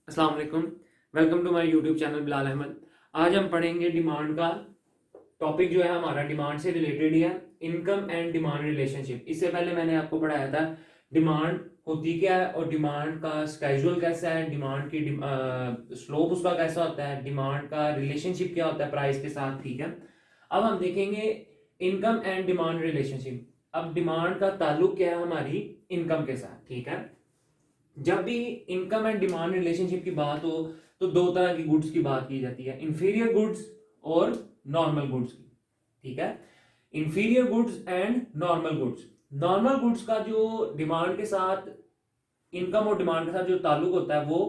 अस्सलाम वालेकुम। Welcome to my YouTube channel Bilal Ahmad. आज हम पढ़ेंगे डिमांड का टॉपिक जो है हमारा डिमांड से रिलेटेड ही है, इनकम एंड डिमांड रिलेशनशिप। इससे पहले मैंने आपको पढ़ाया था डिमांड होती क्या है और डिमांड का स्केड्यूल कैसा है, डिमांड की स्लोप उसका कैसा होता है, डिमांड का रिलेशनशिप क्या होता है प्राइस के साथ। ठीक है, अब हम देखेंगे इनकम एंड डिमांड रिलेशनशिप। अब डिमांड का ताल्लुक क्या है हमारी इनकम के साथ। ठीक है, जब भी इनकम एंड डिमांड रिलेशनशिप की बात हो तो दो तरह की गुड्स की बात की जाती है, इंफीरियर गुड्स और नॉर्मल गुड्स की। ठीक है, inferior goods and normal goods. Normal goods का जो डिमांड के साथ, इनकम और डिमांड के साथ जो ताल्लुक होता है वो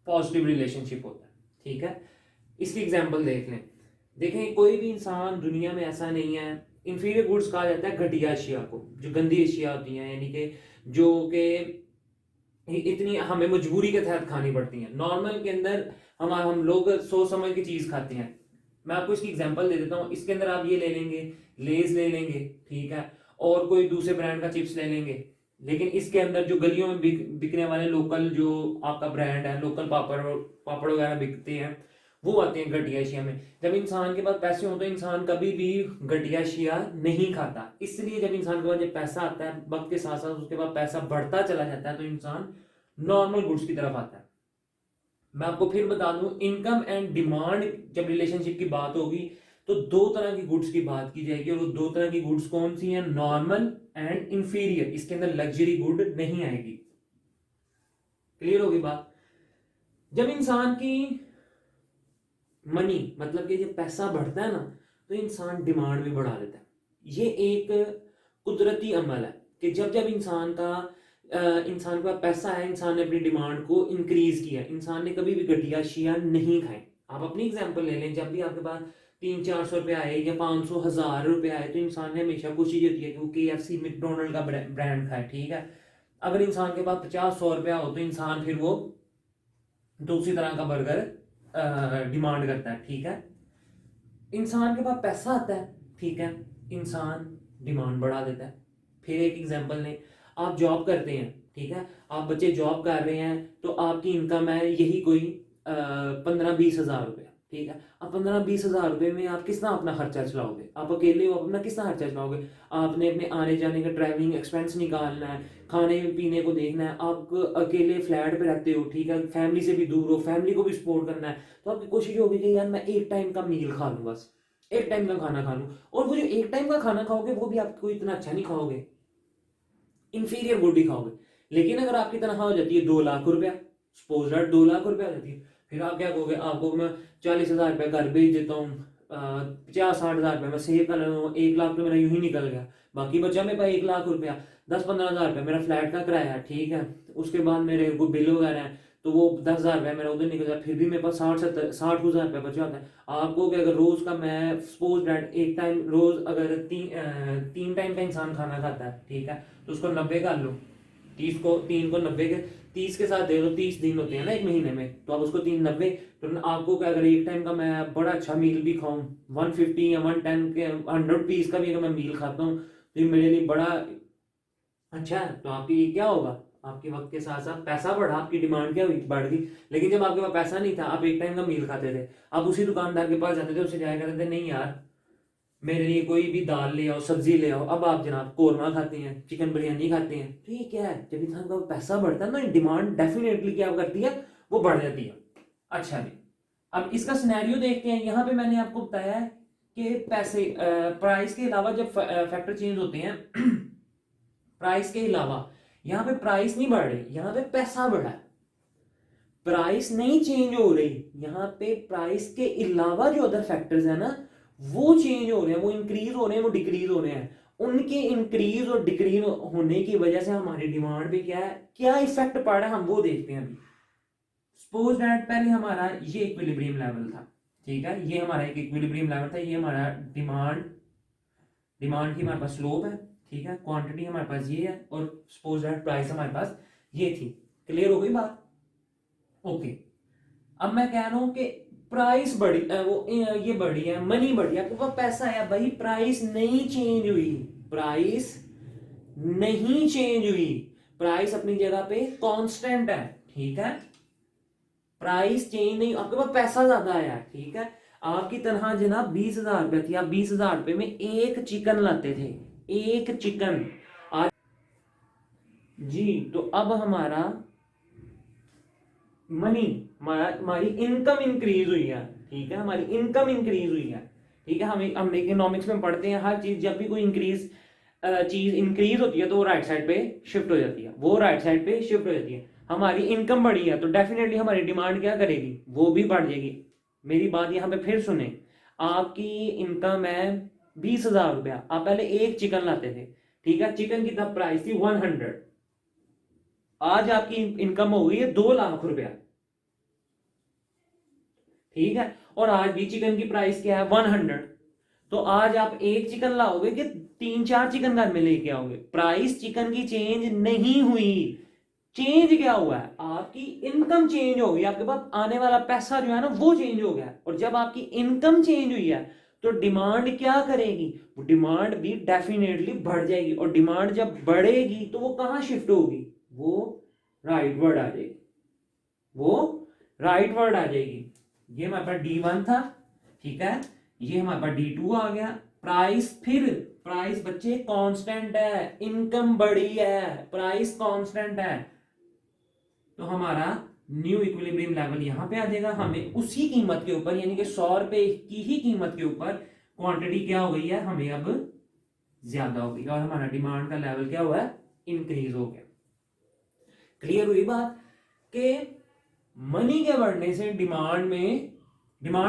पॉजिटिव रिलेशनशिप होता है। ठीक है, इसकी एग्जांपल देख लें। देखें, कोई भी इंसान दुनिया में ऐसा नहीं है, इंफीरियर गुड्स कहा जाता है घटिया अशिया को, जो गंदी अशिया होती हैं, यानी कि जो कि इतनी हमें मजबूरी के तहत खानी पड़ती हैं। नॉर्मल के अंदर हम लोग सोच समझ की चीज खाते हैं। मैं आपको इसकी एग्जांपल दे देता हूँ। इसके अंदर आप ये ले लेंगे, लेज ले लेंगे, ठीक है, और कोई दूसरे ब्रांड का चिप्स ले लेंगे, लेकिन इसके अंदर जो गलियों में बिकने वाले लोकल जो आपका ब्रांड है, लोकल पापड़ पापड़ वगैरह बिकते हैं, वो आते हैं घटिया एशिया में। जब इंसान के पास पैसे हो तो इंसान कभी भी घटिया एशिया नहीं खाता। इसलिए जब इंसान के पास जब पैसा आता है, वक्त के साथ साथ उसके पास पैसा बढ़ता चला जाता है तो इंसान नॉर्मल गुड्स की तरफ आता है। मैं आपको फिर बता दूं, इनकम एंड डिमांड जब रिलेशनशिप की बात होगी तो दो तरह की गुड्स की बात की जाएगी, और वो दो तरह की गुड्स कौन सी हैं? Normal and inferior. इसके अंदर लग्जरी गुड नहीं आएगी। क्लियर होगी बात? जब इंसान की मनी मतलब कि जब पैसा बढ़ता है ना तो इंसान डिमांड भी बढ़ा देता है। ये एक कुदरती अमल है कि जब जब इंसान के पास पैसा है, इंसान ने अपनी डिमांड को इंक्रीज किया। इंसान ने कभी भी घटिया अशिया नहीं खाए। आप अपनी एग्जांपल ले लें, जब भी आपके पास 300-400 रुपये आए या 500-1000 रुपये आए तो इंसान ने हमेशा कोशिश होती है कि वो KFC मैकडोनल्ड का ब्रांड खाए। ठीक है, अगर इंसान के पास 50-100 रुपया हो तो इंसान फिर वो दूसरी तरह का बर्गर डिमांड करता है। ठीक है, इंसान के पास पैसा आता है, ठीक है, इंसान डिमांड बढ़ा देता है। फिर एक एग्जांपल लें, आप जॉब करते हैं, ठीक है, आप बच्चे जॉब कर रहे हैं तो आपकी इनकम है यही कोई 15-20 हज़ार रुपये। ठीक है, अब 15-20 हज़ार रुपये में आप किस तरह अपना खर्चा चलाओगे? आप अकेले हो, अपना किस तरह खर्चा चलाओगे? आपने अपने आने जाने का ट्रैवलिंग एक्सपेंस निकालना है, खाने पीने को देखना है, आप अकेले फ्लैट पे रहते हो, ठीक है, फैमिली से भी दूर हो, फैमिली को भी सपोर्ट करना है। तो आपकी कोशिश होगी कि यार मैं एक टाइम का मील खा लूँ, बस एक टाइम का खाना खा लूँ। और वो जो एक टाइम का खाना खाओगे वो भी आपको इतना अच्छा नहीं खाओगे, इंफीरियर गुड ही खाओगे। लेकिन अगर आपकी तनख्वाह हो जाती है 2 लाख रुपया, सपोज दैट 2 लाख रुपया हो जाती है, फिर आप क्या कहोगे? आपको मैं 40 हज़ार रुपया घर भेज देता हूँ, 50-60 हज़ार रुपया मैं सेव कर लेता हूँ, 1 लाख तो मेरा यूं ही निकल गया, बाकी बचा मेरे पास 1 लाख रुपया। 10-15 हज़ार रुपया मेरा फ्लैट का किराया है, ठीक है, उसके बाद मेरे को बिल वगैरह है, तो वो 10 हज़ार रुपया मेरा उधर निकल जाता है, फिर भी मेरे पास 60-70-60 हज़ार रुपया बचा होता है। आपको कि अगर रोज का, मैं सपोज दैट एक टाइम रोज अगर तीन टाइम का इंसान खाना खाता है, ठीक है, तो उसको 90 कर लो, 3 को 90 के 30 के साथ दे दो, 30 दिन होते हैं ना एक महीने में, तो आप उसको 3 90, तो आपको क्या, अगर एक टाइम का मैं बड़ा अच्छा मील भी खाऊं, 150 या 110 के 100 पीस का भी अगर मैं मील खाता हूँ तो ये मेरे लिए बड़ा अच्छा है। तो आपकी क्या होगा? आपके वक्त के साथ साथ पैसा बढ़ा, आपकी डिमांड क्या हुई? बढ़ गई। लेकिन जब आपके पास पैसा नहीं था, आप एक टाइम का मील खाते थे, आप उसी दुकानदार के पास जाते थे, उससे जाया करते थे, नहीं यार मेरे लिए कोई भी दाल ले आओ, सब्जी ले आओ। अब आप जनाब कौरमा खाते हैं, चिकन बिरयानी खाते हैं। तो ये क्या है? जब इंसान का पैसा बढ़ता है ना, डिमांड डेफिनेटली क्या करती है? वो बढ़ जाती है। अच्छा जी, अब इसका सिनेरियो देखते हैं। यहाँ पे मैंने आपको बताया है कि पैसे, प्राइस के अलावा जब फैक्टर चेंज होते हैं प्राइस के अलावा, यहाँ पे प्राइस नहीं बढ़ रही, यहाँ पे पैसा बढ़ा है। प्राइस नहीं चेंज हो रही, यहाँ पे प्राइस के अलावा जो अदर फैक्टर्स है ना वो चेंज हो रहे हैं, वो इंक्रीज हो रहे हैं, वो डिक्रीज हो रहे हैं। उनके इंक्रीज और डिक्रीज होने की वजह से हमारी डिमांड पे क्या है, क्या इफेक्ट पड़ रहा है, हम वो देखते हैं अभी। सपोज दैट पहले हमारा ये इक्विलिब्रियम लेवल था, ठीक है, ये हमारा एक इक्विलिब्रियम लेवल था, ये हमारा डिमांड डिमांड की हमारे पास स्लोप है, ठीक है, क्वांटिटी हमारे पास ये है, और सपोज दैट प्राइस हमारे पास ये थी। क्लियर हो गई बात? ओके, अब मैं कह रहा हूं कि प्राइस बढ़ी, ये बढ़ी है, मनी बढ़ी है, आपके पास पैसा है भाई, प्राइस नहीं चेंज हुई, प्राइस नहीं चेंज हुई, प्राइस अपनी जगह पे कांस्टेंट है, ठीक है। प्राइस चेंज नहीं, आपके पास पैसा ज्यादा आया, ठीक है, आपकी तनख्वाह जनाब 20,000 रुपये थी, आप 20,000 रुपये में एक चिकन लाते थे, एक चिकन। आज जी, तो अब हमारा मनी, हमारी इनकम इंक्रीज हुई है, ठीक है, हमारी इनकम इंक्रीज हुई है, ठीक है। हम इकोनॉमिक्स में पढ़ते हैं हर चीज जब भी कोई चीज इंक्रीज होती है तो वो राइट साइड पे शिफ्ट हो जाती है, वो राइट साइड पे शिफ्ट हो जाती है। हमारी इनकम बढ़ी है तो डेफिनेटली हमारी डिमांड क्या करेगी, वो भी बढ़ जाएगी। मेरी बात यहाँ पे फिर सुने, आपकी इनकम है 20,000 रुपया, आप पहले एक चिकन लाते थे, ठीक है, चिकन की तब प्राइस थी 100, आज आपकी इनकम हो गई है 2 लाख रुपया, ठीक है, और आज भी चिकन की प्राइस क्या है 100। तो आज आप एक चिकन लाओगे कि 3-4 चिकन घर में लेके आओगे, प्राइस चिकन की चेंज नहीं हुई। चेंज क्या हुआ है, आपकी इनकम चेंज हो गई, आपके पास आने वाला पैसा जो है ना वो चेंज हो गया। और जब आपकी इनकम चेंज हुई है तो डिमांड क्या करेगी, वो डिमांड भी डेफिनेटली बढ़ जाएगी, और डिमांड जब बढ़ेगी तो वो कहां शिफ्ट होगी, वो राइट वर्ड आ जाएगी, वो राइट वर्ड आ जाएगी। ये हमारे पास D1 था, ठीक है, ये हमारे पास D2 आ गया। प्राइस, फिर प्राइस बच्चे कांस्टेंट है, इनकम बढ़ी है, प्राइस कांस्टेंट है, तो हमारा न्यू इक्विलिब्रियम लेवल यहां पे आ जाएगा। हमें उसी कीमत के ऊपर, यानी कि 100 रुपए की ही कीमत के ऊपर क्वांटिटी क्या हो गई है, हमें अब ज्यादा हो गई, और हमारा डिमांड का लेवल क्या हुआ है, इंक्रीज हो गया। क्लियर हुई बात कि मनी के बढ़ने से डिमांड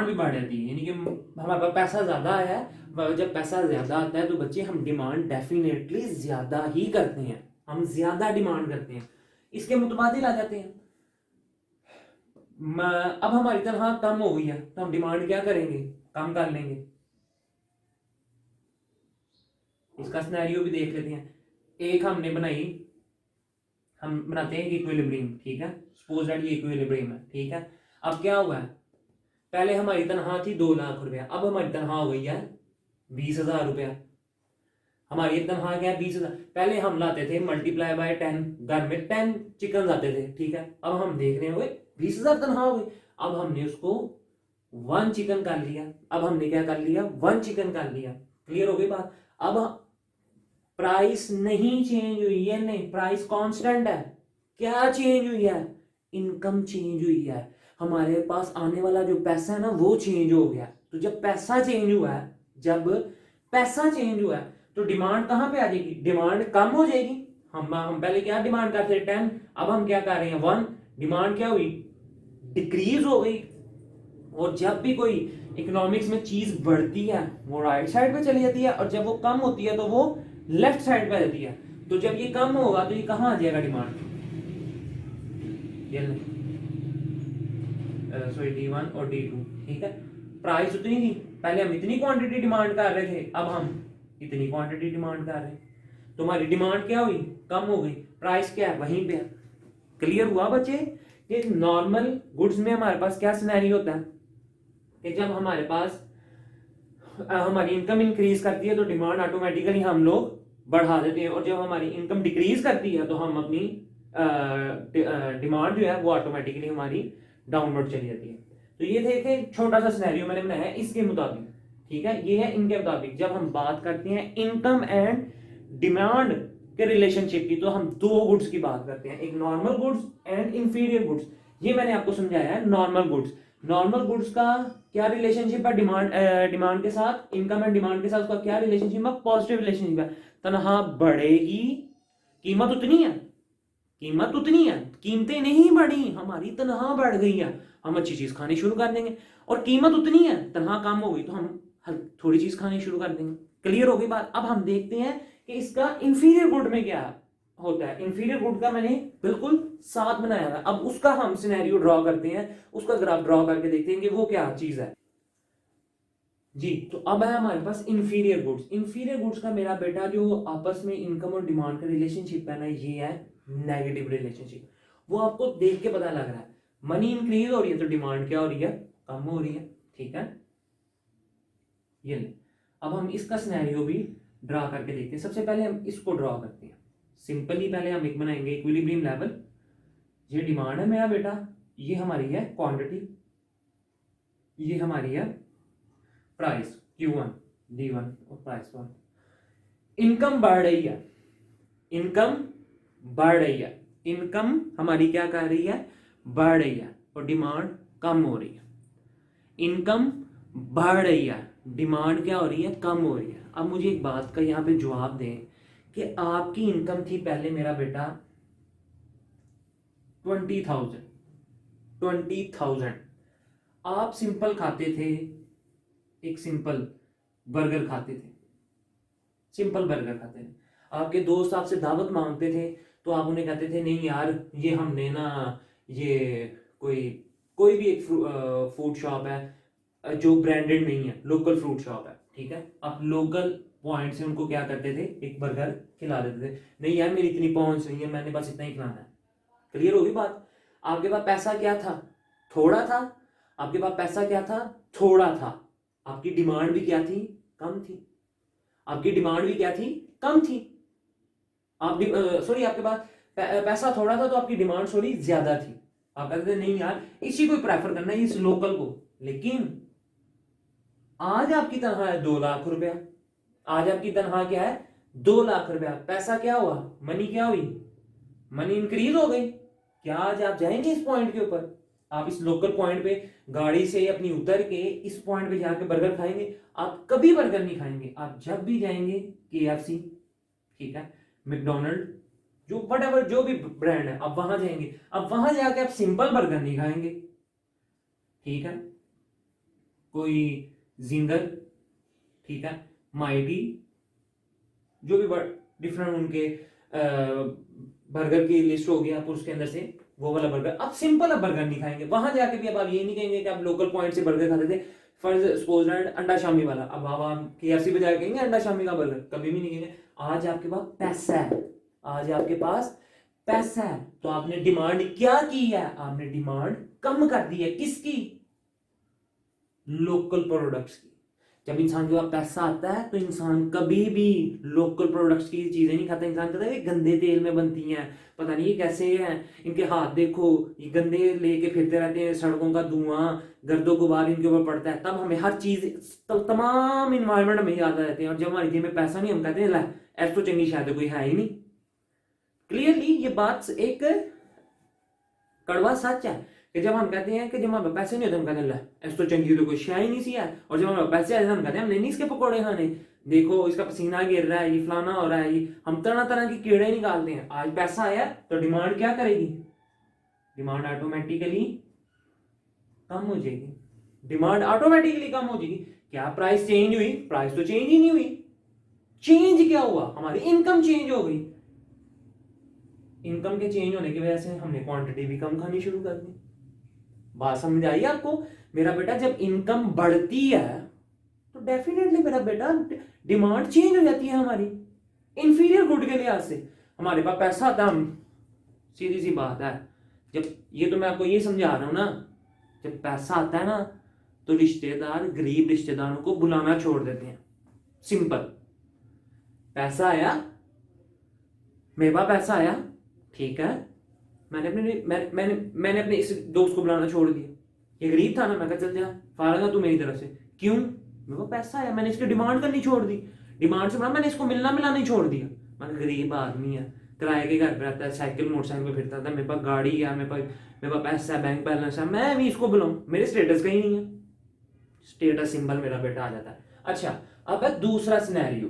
भी बढ़ जाती है, यानी कि हमारे पास पैसा ज्यादा आया है, जब पैसा ज्यादा आता है तो बच्चे हम डिमांड डेफिनेटली ज्यादा ही करते हैं, हम ज्यादा डिमांड करते हैं, इसके मुतबादिल आ जाते हैं। अब हमारी तनख्वाह कम हो गई है तो हम डिमांड क्या करेंगे, कम कर लेंगे। इसका सिनेरियो भी देख लेते हैं। एक हमने बनाई, हम बनाते हैं इक्विलिब्रियम, ठीक है, सपोज दैट ये इक्विलिब्रियम है, ठीक है। अब क्या हुआ है, पहले हमारी तनख्वाह थी 2 लाख रुपया, अब हमारी तनख्वाह हो गई है 20,000 रुपया। हमारी तनख्वाह क्या है 20,000, पहले हम लाते थे मल्टीप्लाई बाय 10, घर में 10 चिकन आते थे, ठीक है, अब हम देख रहे हैं 20,000 तनख्वाह हो गई, अब हमने उसको 1 चिकन कर लिया, अब हमने क्या कर लिया 1 चिकन कर लिया। क्लियर हो गई बात। अब प्राइस नहीं चेंज हुई है, नहीं, प्राइस कांस्टेंट है, क्या चेंज हुई है, इनकम चेंज हुई है, हमारे पास आने वाला जो पैसा है ना वो चेंज हो गया। तो जब पैसा चेंज हुआ है, जब पैसा चेंज हुआ है तो डिमांड कहां पे आ जाएगी, डिमांड कम हो जाएगी। हम पहले क्या डिमांड करते थे 10, अब हम क्या कर रहे हैं 1, डिमांड क्या हुई, डिक्रीज हो गई। और जब भी कोई इकोनॉमिक्स में चीज बढ़ती है वो राइट साइड पे चली जाती है, और जब वो कम होती है तो वो लेफ्ट साइड पे रहती है। तो जब ये कम होगा तो ये कहां आ जाएगा डिमांड, ये सॉरी D1 और D2, ठीक है, प्राइस उतनी थी, पहले हम इतनी क्वांटिटी डिमांड कर रहे थे, अब हम इतनी क्वांटिटी डिमांड कर रहे हैं, तो हमारी डिमांड क्या हुई, कम हो गई, प्राइस क्या है वहीं पे है। क्लियर हुआ बच्चे कि नॉर्मल गुड्स में हमारे पास क्या सिनेरियो होता है कि जब हमारे पास हमारी इनकम इंक्रीज करती है तो डिमांड ऑटोमेटिकली हम लोग बढ़ा देते हैं, और जब हमारी इनकम डिक्रीज करती है तो हम अपनी डिमांड जो है वो ऑटोमेटिकली हमारी डाउनवर्ड चली जाती है। तो ये देखे छोटा सा सिनेरियो मैंने बनाया है इसके मुताबिक, ठीक है, ये है इनके मुताबिक। जब हम बात करते हैं इनकम एंड डिमांड के रिलेशनशिप की तो हम दो गुड्स की बात करते हैं, एक normal goods and inferior goods. ये मैंने आपको समझाया है नॉर्मल गुड्स। नॉर्मल गुड्स का क्या रिलेशनशिप है डिमांड के साथ, इनकम एंड डिमांड के साथ उसका क्या रिलेशनशिप है, पॉजिटिव रिलेशनशिप है। तनख्वाह बढ़ेगी, कीमत उतनी है, कीमत उतनी है, कीमतें नहीं बढ़ी, हमारी तनख्वाह बढ़ गई है, हम अच्छी चीज खानी शुरू कर देंगे। और कीमत उतनी है, तनख्वाह कम हो गई तो हम थोड़ी चीज खानी शुरू कर देंगे। क्लियर हो गई बात। अब हम देखते हैं कि इसका इंफीरियर गुड में क्या होता है। इंफीरियर गुड का मैंने बिल्कुल साथ बनाया है, अब उसका हम सिनेरियो ड्रॉ करते हैं, उसका ग्राफ ड्रॉ करके देखते हैं कि वो क्या चीज है जी। तो अब है हमारे पास इंफीरियर गुड्स। इंफीरियर गुड्स का मेरा बेटा जो आपस में इनकम और डिमांड का रिलेशनशिप है ना, ये है नेगेटिव रिलेशनशिप। वो आपको देख के पता लग रहा है, मनी इंक्रीज हो रही है तो डिमांड क्या हो रही है, कम हो रही है, ठीक है। ये ले, अब हम इसका सिनेरियो भी ड्रा करके देखते हैं। सबसे पहले हम इसको ड्रॉ करते हैं सिंपली। पहले हम एक बनाएंगे इक्विलिब्रियम लेवल, ये डिमांड है मेरा बेटा, ये हमारी है क्वांटिटी, ये हमारी है प्राइस Q1 D1 और प्राइस 1। इनकम बढ़ रही है, इनकम बढ़ रही है, इनकम हमारी क्या कर रही है, बढ़ रही है, और डिमांड कम हो रही है। इनकम बढ़ रही है, डिमांड क्या हो रही है, कम हो रही है। अब मुझे एक बात का यहाँ पे जवाब दें कि आपकी इनकम थी पहले मेरा बेटा 20,000, आप सिंपल खाते थे, एक सिंपल बर्गर खाते थे, सिंपल बर्गर खाते थे, आपके दोस्त आपसे दावत मांगते थे तो आप उन्हें कहते थे नहीं यार ये हमने ना, ये कोई कोई भी एक फूड शॉप है जो ब्रांडेड नहीं है, लोकल फ्रूट शॉप है, ठीक है, आप लोकल पॉइंट से उनको क्या करते थे, एक बर्गर खिला देते थे। नहीं यार मेरी इतनी पहुंच नहीं है, मैंने बस इतना ही खिलाना है। क्लियर होगी बात? आपके पास पैसा क्या था, थोड़ा था, आपके पास पैसा क्या था, थोड़ा था, आपकी डिमांड भी क्या थी, कम थी, आपकी डिमांड भी क्या थी, कम थी। आप सॉरी आपके पास पैसा थोड़ा था तो आपकी डिमांड सॉरी ज्यादा थी। आप कहते थे नहीं यार इसी को प्रेफर करना है, इस लोकल को। लेकिन आज आपकी तनख्वाह है 2 लाख रुपया, आज आपकी तनख्वाह क्या है, 2 लाख रुपया। पैसा क्या हुआ, मनी क्या हुई, मनी इंक्रीज हो गई। क्या आज आप जाएंगे इस पॉइंट के ऊपर, आप इस लोकल पॉइंट पे गाड़ी से अपनी उतर के इस पॉइंट पे जाके बर्गर खाएंगे? आप कभी बर्गर नहीं खाएंगे। आप जब भी जाएंगे KFC, ठीक है, मैकडोनल्ड, जो वट जो भी ब्रांड है, आप वहां जाएंगे, अब वहां जाके आप सिंपल बर्गर नहीं खाएंगे, ठीक है, कोई जिंगल, ठीक है, माइटी, जो भी डिफरेंट उनके बर्गर की लिस्ट होगी, आप उसके अंदर से वो वाला बर्गर, आप सिंपल आप बर्गर नहीं खाएंगे। वहां जाके भी अब आप ये नहीं कहेंगे कि आप लोकल पॉइंट से बर्गर खाते थे, फर्ज सपोज अंडा शामी वाला, अब आप KFC पे जाके कहेंगे अंडा शामी का बर्गर, कभी भी नहीं कहेंगे। आज आपके पास पैसा है, आज आपके पास पैसा है, तो आपने डिमांड क्या की है, आपने डिमांड कम कर दी है, किसकी, लोकल प्रोडक्ट्स की। जब इंसान के पास पैसा आता है तो इंसान कभी भी लोकल प्रोडक्ट्स की चीजें नहीं खाता। इंसान कहता है ये गंदे तेल में बनती हैं, पता नहीं ये कैसे हैं, इनके हाथ देखो, ये गंदे लेके फिरते रहते हैं, सड़कों का धुआं गर्दो गुबार इनके ऊपर पड़ता है। तब हमें हर चीज, तमाम इन्वायरमेंट हमें याद आ जाते हैं, और जब हमारी जेब में पैसा नहीं, हम कहते हैं ला ऐसा तो चंगी शायद कोई है ही नहीं। क्लियरली ये बात एक कड़वा सच है कि जब हम कहते हैं कि जब हमारे पैसे नहीं होते, हम कहते हैं ऐसा तो चंगी तो कोई शाय ही नहीं सी है, और जब हमारे पैसे आते हैं हम कहते हैं हमने नहीं इसके पकौड़े खाने, देखो इसका पसीना गिर रहा है, ये फलाना हो रहा है, ये हम तरह तरह की कीड़े निकालते हैं। आज पैसा आया तो डिमांड क्या करेगी, डिमांड ऑटोमेटिकली कम हो जाएगी, डिमांड ऑटोमेटिकली कम हो जाएगी। क्या प्राइस चेंज हुई, प्राइस तो चेंज ही नहीं हुई। चेंज क्या हुआ, हमारी इनकम चेंज हो गई। इनकम के चेंज होने की वजह से हमने क्वांटिटी भी कम खानी शुरू कर दी। बात समझ आई आपको? मेरा बेटा जब इनकम बढ़ती है तो डेफिनेटली मेरा बेटा डिमांड चेंज हो जाती है हमारी, इंफीरियर गुड के लिहाज से। हमारे पास पैसा आता, हम सीधी सी बात है, जब ये तो मैं आपको ये समझा रहा हूं ना, जब पैसा आता है ना तो रिश्तेदार गरीब रिश्तेदारों को बुलाना छोड़ देते हैं। सिंपल, पैसा आया, मेरे पास पैसा आया, ठीक है, मैंने अपने इस दोस्त को बुलाना छोड़ दिया। ये गरीब था ना, मैं कहा चल जा फारगा तू मेरी तरफ से, क्यों, मेरे को पैसा आया, मैंने इसकी डिमांड करनी छोड़ दी, डिमांड से मैंने इसको मिलना मिलाना ही छोड़ दिया। मैं गरीब आदमी है, किराए के घर पे रहता है, साइकिल मोटरसाइकिल पे फिरता था, मेरे पास गाड़ी है, मेरे पास पैसा है, बैंक बैलेंस है, मैं भी इसको बुलाऊं, मेरे स्टेटस का ही नहीं है। स्टेटस सिंबल मेरा बेटा आ जाता है। अच्छा, अब है दूसरा सिनेरियो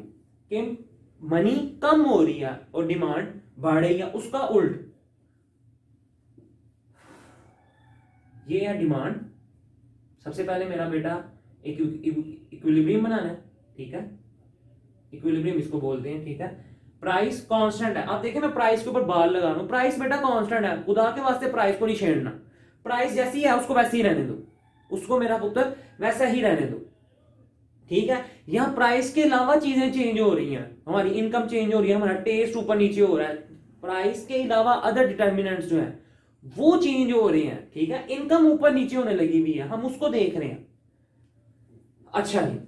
कि मनी कम हो रही है और डिमांड बढ़ रही है, उसका उल्ट। ये है डिमांड, सबसे पहले मेरा बेटा एक इक्विलिब्रियम बनाना है, ठीक है, इक्विलिब्रियम इसको बोलते हैं, ठीक है। प्राइस कांस्टेंट है, आप देखिए मैं प्राइस के ऊपर बाल लगा रहा हूं, प्राइस बेटा कांस्टेंट है, खुदा के वास्ते प्राइस को नहीं छेड़ना, प्राइस जैसी है उसको वैसे ही रहने दो, उसको मेरा पुत्र वैसा ही रहने दो, ठीक है। यहां प्राइस के अलावा चीजें चेंज हो रही हैं, हमारी इनकम चेंज हो रही है, हमारा टेस्ट ऊपर नीचे हो रहा है, प्राइस के अलावा अदर डिटर्मिनेंट्स जो है वो चेंज हो रहे हैं, ठीक है। इनकम ऊपर नीचे होने लगी हुई है, हम उसको देख रहे हैं। अच्छा जी,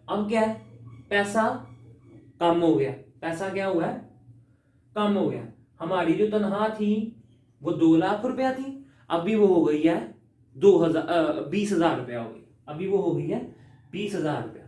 अब क्या है, पैसा कम हो गया, पैसा क्या हुआ है, कम हो गया, हमारी जो तनख्वाह थी वो 2 लाख रुपया थी, अभी वो हो गई है 20,000 रुपया हो गई, अभी वो हो गई है 20,000 रुपया।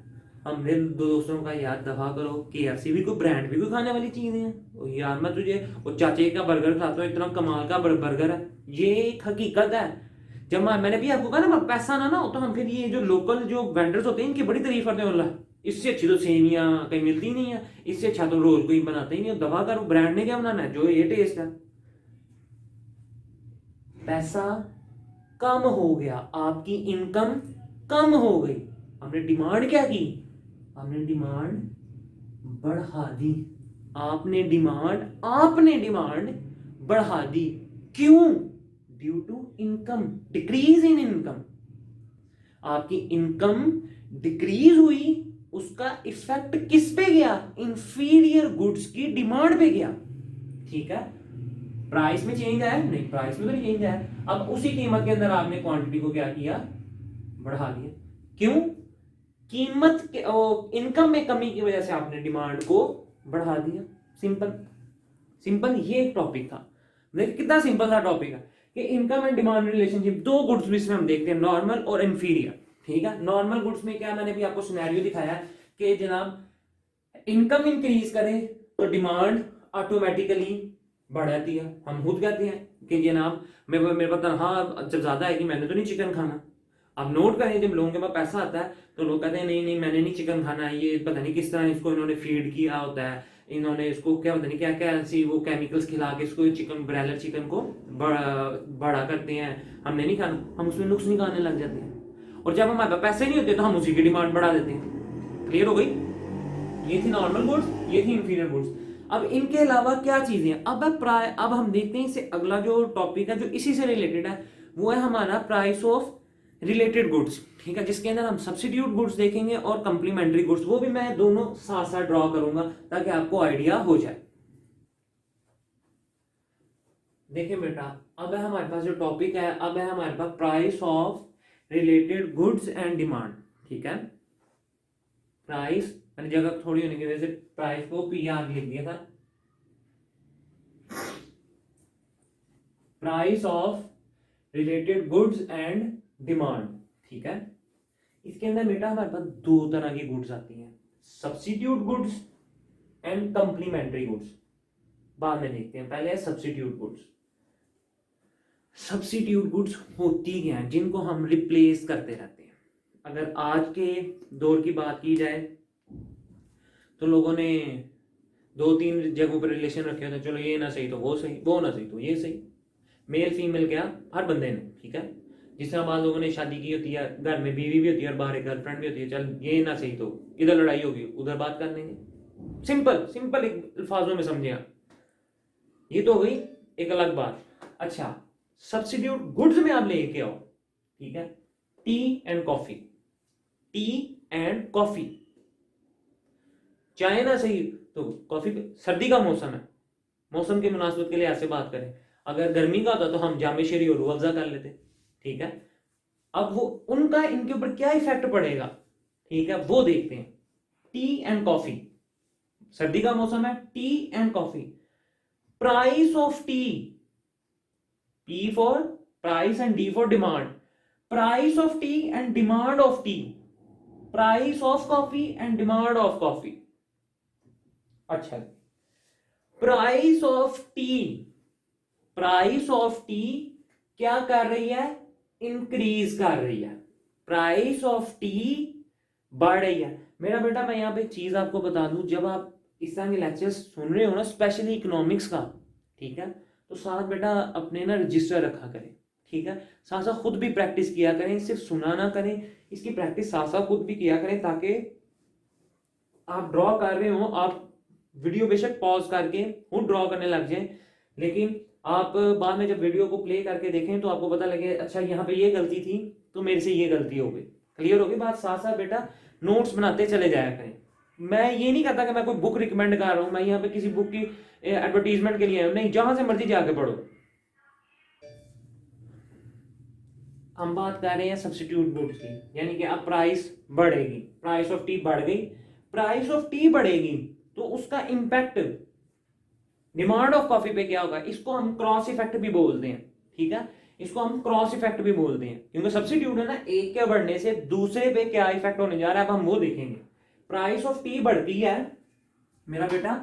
हमने दो दोस्तों का याद दफा करो, KFC भी कोई ब्रांड भी कोई खाने वाली चीज है यार। मैं तुझे वो चाचे का बर्गर खाता हूँ, इतना कमाल का बर्गर है, ये एक हकीकत है। जब मैंने भी आपको कहा ना पैसा ना हो तो हम फिर ये जो लोकल जो वेंडर्स होते हैं इनकी बड़ी तारीफ करते हैं, अल्लाह इससे अच्छी तो सेवियां कहीं मिलती नहीं है, इससे अच्छा तो रोज कोई बनाते ही नहीं, दफा करो, ब्रांड ने क्या बनाना है, जो ये टेस्ट है। पैसा कम हो गया, आपकी इनकम कम हो गई, हमने डिमांड क्या की, हमने डिमांड बढ़ा दी, आपने डिमांड बढ़ा दी। क्यों? Due to income, decrease in income. आपकी इनकम डिक्रीज हुई, उसका इफेक्ट किस पे गया, इंफीरियर गुड्स की डिमांड पे गया। ठीक है, प्राइस में चेंज आया नहीं, प्राइस में तो नहीं चेंज आया। अब उसी कीमत के अंदर आपने क्वांटिटी को क्या किया, बढ़ा दिया। क्यों? कीमत के इनकम में कमी की वजह से आपने डिमांड को बढ़ा दिया। सिंपल ये एक टॉपिक था। देखिए कितना सिंपल सा टॉपिक है कि इनकम एंड डिमांड रिलेशनशिप, दो गुड्स में हम देखते हैं, नॉर्मल और इंफीरियर। ठीक है, नॉर्मल गुड्स में क्या, मैंने भी आपको सिनेरियो दिखाया कि जनाब इनकम इंक्रीज करे तो डिमांड ऑटोमेटिकली बढ़ जाती है। हम खुद कहते हैं कि जनाब मेरे पास तनख्वाह जब ज्यादा आएगी मैंने तो नहीं चिकन खाना। आप नोट करें, जब लोगों के पास पैसा आता है तो लोग कहते हैं नहीं नहीं मैंने नहीं चिकन खाना है, ये पता नहीं किस तरह इसको इन्होंने फीड किया होता है, इन्होंने इसको क्या पता नहीं क्या क्या ऐसी वो केमिकल्स खिला के इसको चिकन, ब्रॉयलर चिकन को बड़ा करते हैं, हमने नहीं खाना, हम उसमें नुक्स निकालने लग जाते हैं। और जब हमारे पास पैसे नहीं होते तो हम उसी की डिमांड बढ़ा देते हैं। क्लियर हो गई? ये थी नॉर्मल गुड्स, ये थी इंफीरियर गुड्स। अब इनके अलावा क्या चीजें हैं, अब हम देखते हैं इससे अगला जो टॉपिक है जो इसी से रिलेटेड है, वो है हमारा प्राइस ऑफ रिलेटेड गुड्स। ठीक है, जिसके अंदर हम सब्स्टिट्यूट गुड्स देखेंगे और कंप्लीमेंट्री गुड्स, वो भी मैं दोनों साथ साथ ड्रॉ करूंगा ताकि आपको आइडिया हो जाए। देखिए बेटा, अब है हमारे पास जो टॉपिक है, अब है हमारे पास price of related goods and demand. ठीक है, प्राइस मैंने जगह थोड़ी होने की वजह से प्राइस को PR लिख दिया था। Price of related goods and demand. ठीक है, इसके अंदर बेटा हमारे पास दो तरह की गुड्स आती हैं, substitute goods and complementary goods. बाद में देखते हैं, पहले है सब्स्टिट्यूट गुड्स। सब्स्टिट्यूट गुड्स होती क्या हैं, जिनको हम रिप्लेस करते रहते हैं। अगर आज के दौर की बात की जाए तो लोगों ने 2-3 जगहों पर रिलेशन रखे होते हैं, चलो ये ना सही तो वो सही, वो ना सही तो ये सही, मेल फीमेल क्या, हर बंदे ने। ठीक है, जिस तरह बाद लोगों ने शादी की होती है, घर में बीवी भी होती है और बाहर गर्लफ्रेंड भी होती है, चल ये ना सही तो इधर लड़ाई होगी उधर बात कर लेंगे। सिंपल एक अल्फाजों में समझे आप। ये तो हो गई एक अलग बात। अच्छा, सब्स्टिट्यूट गुड्स में आप लेके आओ, ठीक है, टी एंड कॉफी, चाय ना सही तो कॉफी पे, सर्दी का मौसम है, मौसम के मुनासिबत के लिए ऐसे बात करें। अगर गर्मी का होता तो हम जामे शेरी और रूह अफ़ज़ा कर लेते। ठीक है, अब वो उनका इनके ऊपर क्या इफेक्ट पड़ेगा, ठीक है, वो देखते हैं। टी एंड कॉफी, सर्दी का मौसम है, T and coffee. Price of T, P for price and D for demand. Price of T and demand of T, price of coffee and demand of coffee. अच्छा, प्राइस ऑफ टी क्या कर रही है, increase कर रही है, price of T बढ़ रही है। मेरा बेटा मैं यहां पे एक चीज आपको बता दूं, जब आप इस तरह के लेक्चर्स सुन रहे हो ना, स्पेशली इकोनॉमिक्स का, ठीक है, तो साथ बेटा अपने ना रजिस्टर रखा करें। ठीक है, साथ साथ खुद भी प्रैक्टिस किया करें, सिर्फ सुना ना करें, इसकी प्रैक्टिस साथ साथ खुद भी किया करें, ताकि आप ड्रॉ कर रहे हो, आप वीडियो बेशक पॉज करके खुद ड्रॉ करने लग जाएं, लेकिन आप बाद में जब वीडियो को प्ले करके देखें तो आपको पता लगे अच्छा यहाँ पे ये गलती थी तो मेरे से ये गलती हो गई। क्लियर हो गई बात? साथ साथ बेटा नोट्स बनाते चले जाया करें। मैं ये नहीं कहता कि मैं कोई बुक रिकमेंड कर रहा हूं, मैं यहाँ पे किसी बुक की एडवर्टीजमेंट के लिए आया हूं, नहीं, जहां से मर्जी जाके पढ़ो। हम बात कर रहे हैं सब्स्टिट्यूट गुड्स की, यानी कि अब प्राइस बढ़ेगी, प्राइस ऑफ टी बढ़ गई, प्राइस ऑफ टी बढ़ेगी तो उसका इंपैक्ट डिमांड ऑफ कॉफी पे क्या होगा, इसको हम क्रॉस इफेक्ट भी बोलते हैं, ठीक है, इसको हम क्रॉस इफेक्ट भी बोलते हैं, क्योंकि सब्स्टिट्यूट है ना, एक के बढ़ने से दूसरे पे क्या इफेक्ट होने जा रहा है अब हम वो देखेंगे। प्राइस ऑफ टी बढ़ती है मेरा बेटा,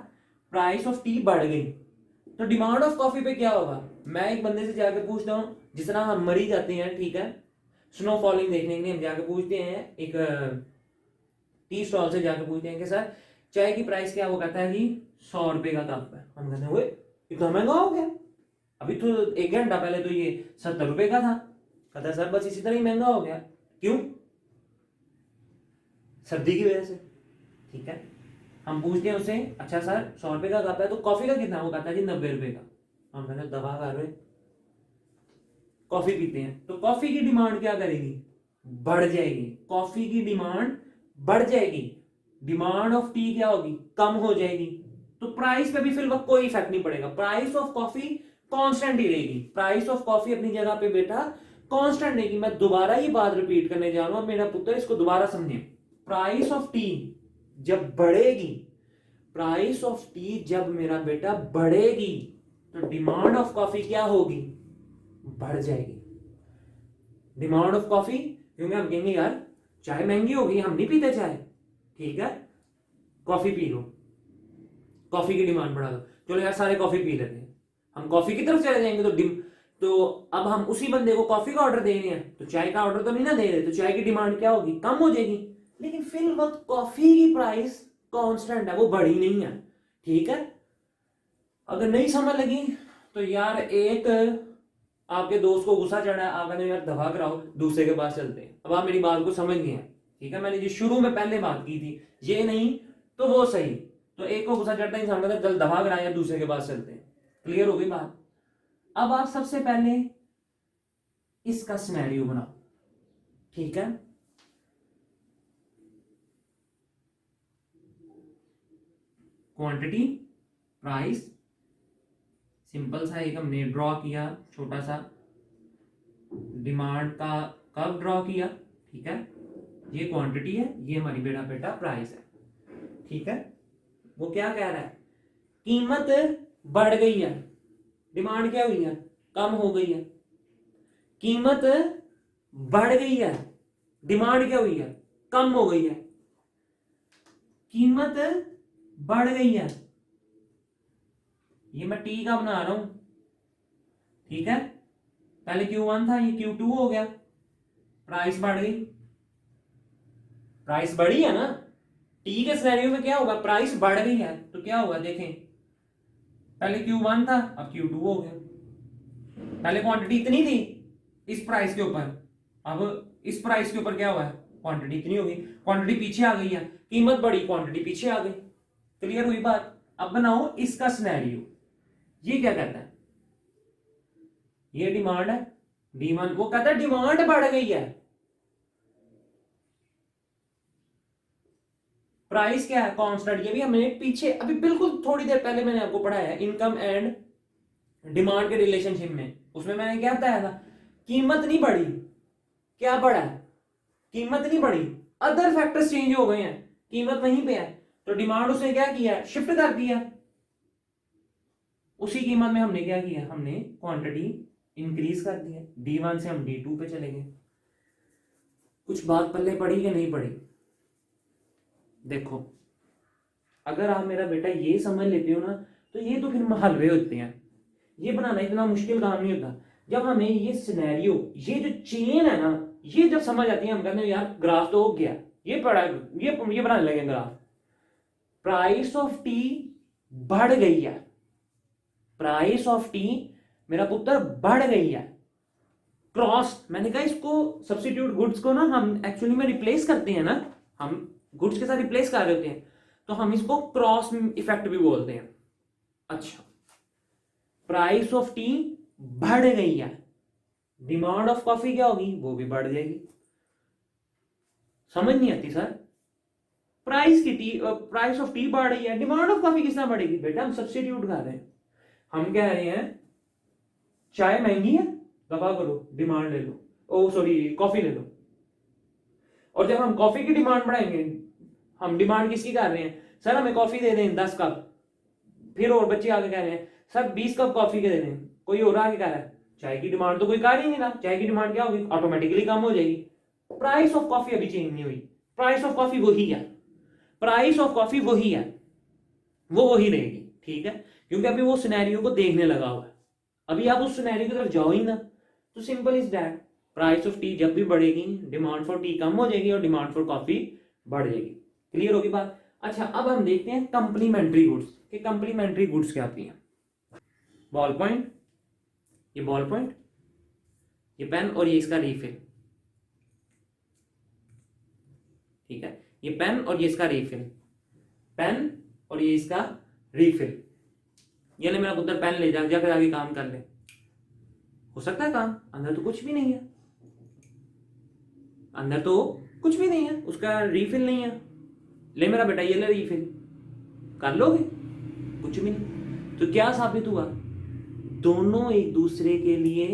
प्राइस ऑफ टी बढ़ गई, तो डिमांड ऑफ कॉफी पे क्या होगा। मैं एक बंदे से जाकर पूछता हूँ, जिस तरह हम मरी जाते हैं, ठीक है, स्नो फॉलिंग देखने के लिए हम जाकर पूछते हैं, एक टी स्टॉल से जाकर पूछते हैं कि सर चाय की प्राइस क्या, वो कहता है जी 100 रुपए का कप है। हम कहते हैं वो इतना महंगा हो गया, अभी तो 1 घंटा पहले तो ये 70 रुपए का था। कहता है सर बस इसी तरह ही महंगा हो गया। क्यों? सर्दी की वजह से, ठीक है। हम पूछते हैं उससे, अच्छा सर 100 रुपए का कप है तो कॉफी का कितना, वो कहता है जी 90 रुपए का। हम कहते हैं दवा कर रहे, कॉफी पीते हैं तो कॉफी की डिमांड क्या करेगी, बढ़ जाएगी, कॉफी की डिमांड बढ़ जाएगी, डिमांड ऑफ टी क्या होगी, कम हो जाएगी, तो प्राइस पे भी फिर वक्त कोई इफेक्ट नहीं पड़ेगा, प्राइस ऑफ कॉफी कांस्टेंट ही रहेगी, प्राइस ऑफ कॉफी अपनी जगह पे बेटा कांस्टेंट रहेगी। मैं दोबारा ये बात रिपीट करने जा रहा हूं, मेरा पुत्र इसको दोबारा समझे, प्राइस ऑफ टी जब बढ़ेगी, प्राइस ऑफ टी जब मेरा बेटा बढ़ेगी, तो डिमांड ऑफ कॉफी क्या होगी, बढ़ जाएगी, डिमांड ऑफ कॉफी, क्योंकि हम कहेंगे यार चाय महंगी हो गई, हम नहीं पीते चाय, ठीक है, कॉफी पी लो, कॉफी की डिमांड बढ़ा दो, चलो यार सारे कॉफी पी लेते हैं, हम कॉफी की तरफ चले जाएंगे, तो अब हम उसी बंदे को कॉफी का ऑर्डर दे रहे हैं, तो चाय का ऑर्डर तो नहीं ना दे रहे, तो चाय की डिमांड क्या होगी, कम हो जाएगी, लेकिन फिर वक्त कॉफी की प्राइस कांस्टेंट है, वो बढ़ी नहीं है, ठीक है। अगर नहीं समझ लगी तो यार, एक आपके दोस्त को गुस्सा चढ़ा है, आप कहते यार दवा कराओ, दूसरे के पास चलते हैं, अब आप मेरी बात को समझ गए हैं, ठीक है। मैंने जो शुरू में पहले बात की थी, ये नहीं तो वो सही, तो एक को गुस्सा चढ़ता है, इंसान कहता है चल दवा कराए, दूसरे के पास चलते हैं, क्लियर हो गई बात। अब आप सबसे पहले इसका सिनेरियो बनाओ, ठीक है, क्वांटिटी, प्राइस, सिंपल सा एक हमने ड्रॉ किया छोटा सा, डिमांड का कर्व ड्रॉ किया, ठीक है, ये क्वांटिटी है, ये हमारी बेटा प्राइस है, ठीक है। वो क्या कह रहा है, कीमत बढ़ गई है, डिमांड क्या हुई है, कम हो गई है, कीमत बढ़ गई है, डिमांड क्या हुई है, कम हो गई है, कीमत बढ़ गई है, ये मैं टी का बना रहा हूं, ठीक है, पहले Q1 था, ये Q2 हो गया, प्राइस बढ़ गई, प्राइस बढ़ी है ना, टी के सिनेरियो में क्या होगा, प्राइस बढ़ गई है, तो क्या होगा देखें, पहले Q1 था, अब Q2 हो गया, पहले क्वांटिटी इतनी थी इस प्राइस के ऊपर, अब इस प्राइस के ऊपर क्या हुआ है, क्वांटिटी इतनी हो गई, क्वांटिटी पीछे आ गई है, कीमत बढ़ी, क्वांटिटी पीछे आ गई, क्लियर हुई बात। अब बनाओ इसका सिनेरियो, ये क्या कहता है, ये डिमांड है, डिमांड, वो कहता है डिमांड बढ़ गई है, प्राइस क्या है, कांस्टेंट, ये भी हमने पीछे अभी बिल्कुल थोड़ी देर पहले मैंने आपको पढ़ाया है, इनकम एंड डिमांड के रिलेशनशिप में, उसमें मैंने क्या बताया था, कीमत नहीं बढ़ी, क्या बढ़ा है, कीमत नहीं बढ़ी, अदर फैक्टर्स चेंज हो गए हैं, कीमत वहीं पे है, तो डिमांड उसने क्या किया, शिफ्ट कर दिया, उसी कीमत में हमने क्या किया, हमने क्वांटिटी इंक्रीज कर दिया, D1 से हम D2 पे चले गए। कुछ बात पल्ले पड़ी कि नहीं पड़ी, देखो अगर आप मेरा बेटा ये समझ लेते हो ना, तो ये तो फिर हलवे होते हैं, ये बनाना इतना मुश्किल काम नहीं होता। जब हमें ये सिनेरियो, ये जो चेन है ना, ये जब समझ आती है, हम कहते हैं यार ग्राफ तो हो गया, ये पढ़ा, ये बनाने लगे ग्राफ, प्राइस ऑफ टी बढ़ गई है, प्राइस ऑफ टी मेरा पुत्र बढ़ गई है, क्रॉस, मैंने कहा इसको सब्स्टिट्यूट गुड्स को ना हम एक्चुअली में रिप्लेस करते हैं ना, हम गुड्स के साथ रिप्लेस कर रहे होते हैं, तो हम इसको क्रॉस इफेक्ट भी बोलते हैं। अच्छा, प्राइस ऑफ टी बढ़ गई है, डिमांड ऑफ कॉफी क्या होगी, वो भी बढ़ जाएगी। समझ नहीं आती सर, प्राइस ऑफ टी बढ़ रही है, डिमांड ऑफ कॉफी किस तरह बढ़ेगी, बेटा हम सब्स्टिट्यूट कर रहे हैं, हम कह रहे हैं चाय महंगी है, दफा करो, डिमांड ले लो, ओ सॉरी कॉफी ले लो, और जब हम कॉफी की डिमांड बढ़ाएंगे, हम डिमांड किसकी कर रहे हैं, सर हमें कॉफी दे दें 10 कप, फिर और बच्चे आगे कह रहे हैं सर 20 कप कॉफी के दे दें, कोई और आगे कह रहा है चाय की डिमांड तो कोई कर ही नहीं रहा, चाय की डिमांड क्या होगी, ऑटोमेटिकली कम हो जाएगी। प्राइस ऑफ कॉफी अभी चेंज नहीं हुई, प्राइस ऑफ कॉफी वही है, प्राइस ऑफ कॉफी वही है, वो वही रहेगी, ठीक है, क्योंकि अभी वो सिनेरियो को देखने लगा हुआ है। अभी आप उस सिनेरियो की तरफ जाओ ही ना, तो simple is that, price of T जब भी बढ़ेगी डिमांड फॉर टी कम हो जाएगी और डिमांड फॉर कॉफी बढ़ जाएगी। क्लियर होगी बात। अच्छा, अब हम देखते हैं कंप्लीमेंट्री गुड्स कि कंप्लीमेंट्री गुड्स क्या आती हैं। बॉल पॉइंट, ये बॉल पॉइंट, ये पेन और ये इसका रीफिल, ठीक है, ये पेन और ये इसका रीफिल, पेन और ये इसका रीफिल। ये ले मेरा पुत्र पेन ले जाकर आगे काम कर ले, हो सकता है काम, अंदर तो कुछ भी नहीं है, अंदर तो कुछ भी नहीं है, उसका रीफिल नहीं है, ले मेरा बेटा ये ले रीफिल, कर लोगे, कुछ भी नहीं। तो क्या साबित हुआ, दोनों एक दूसरे के लिए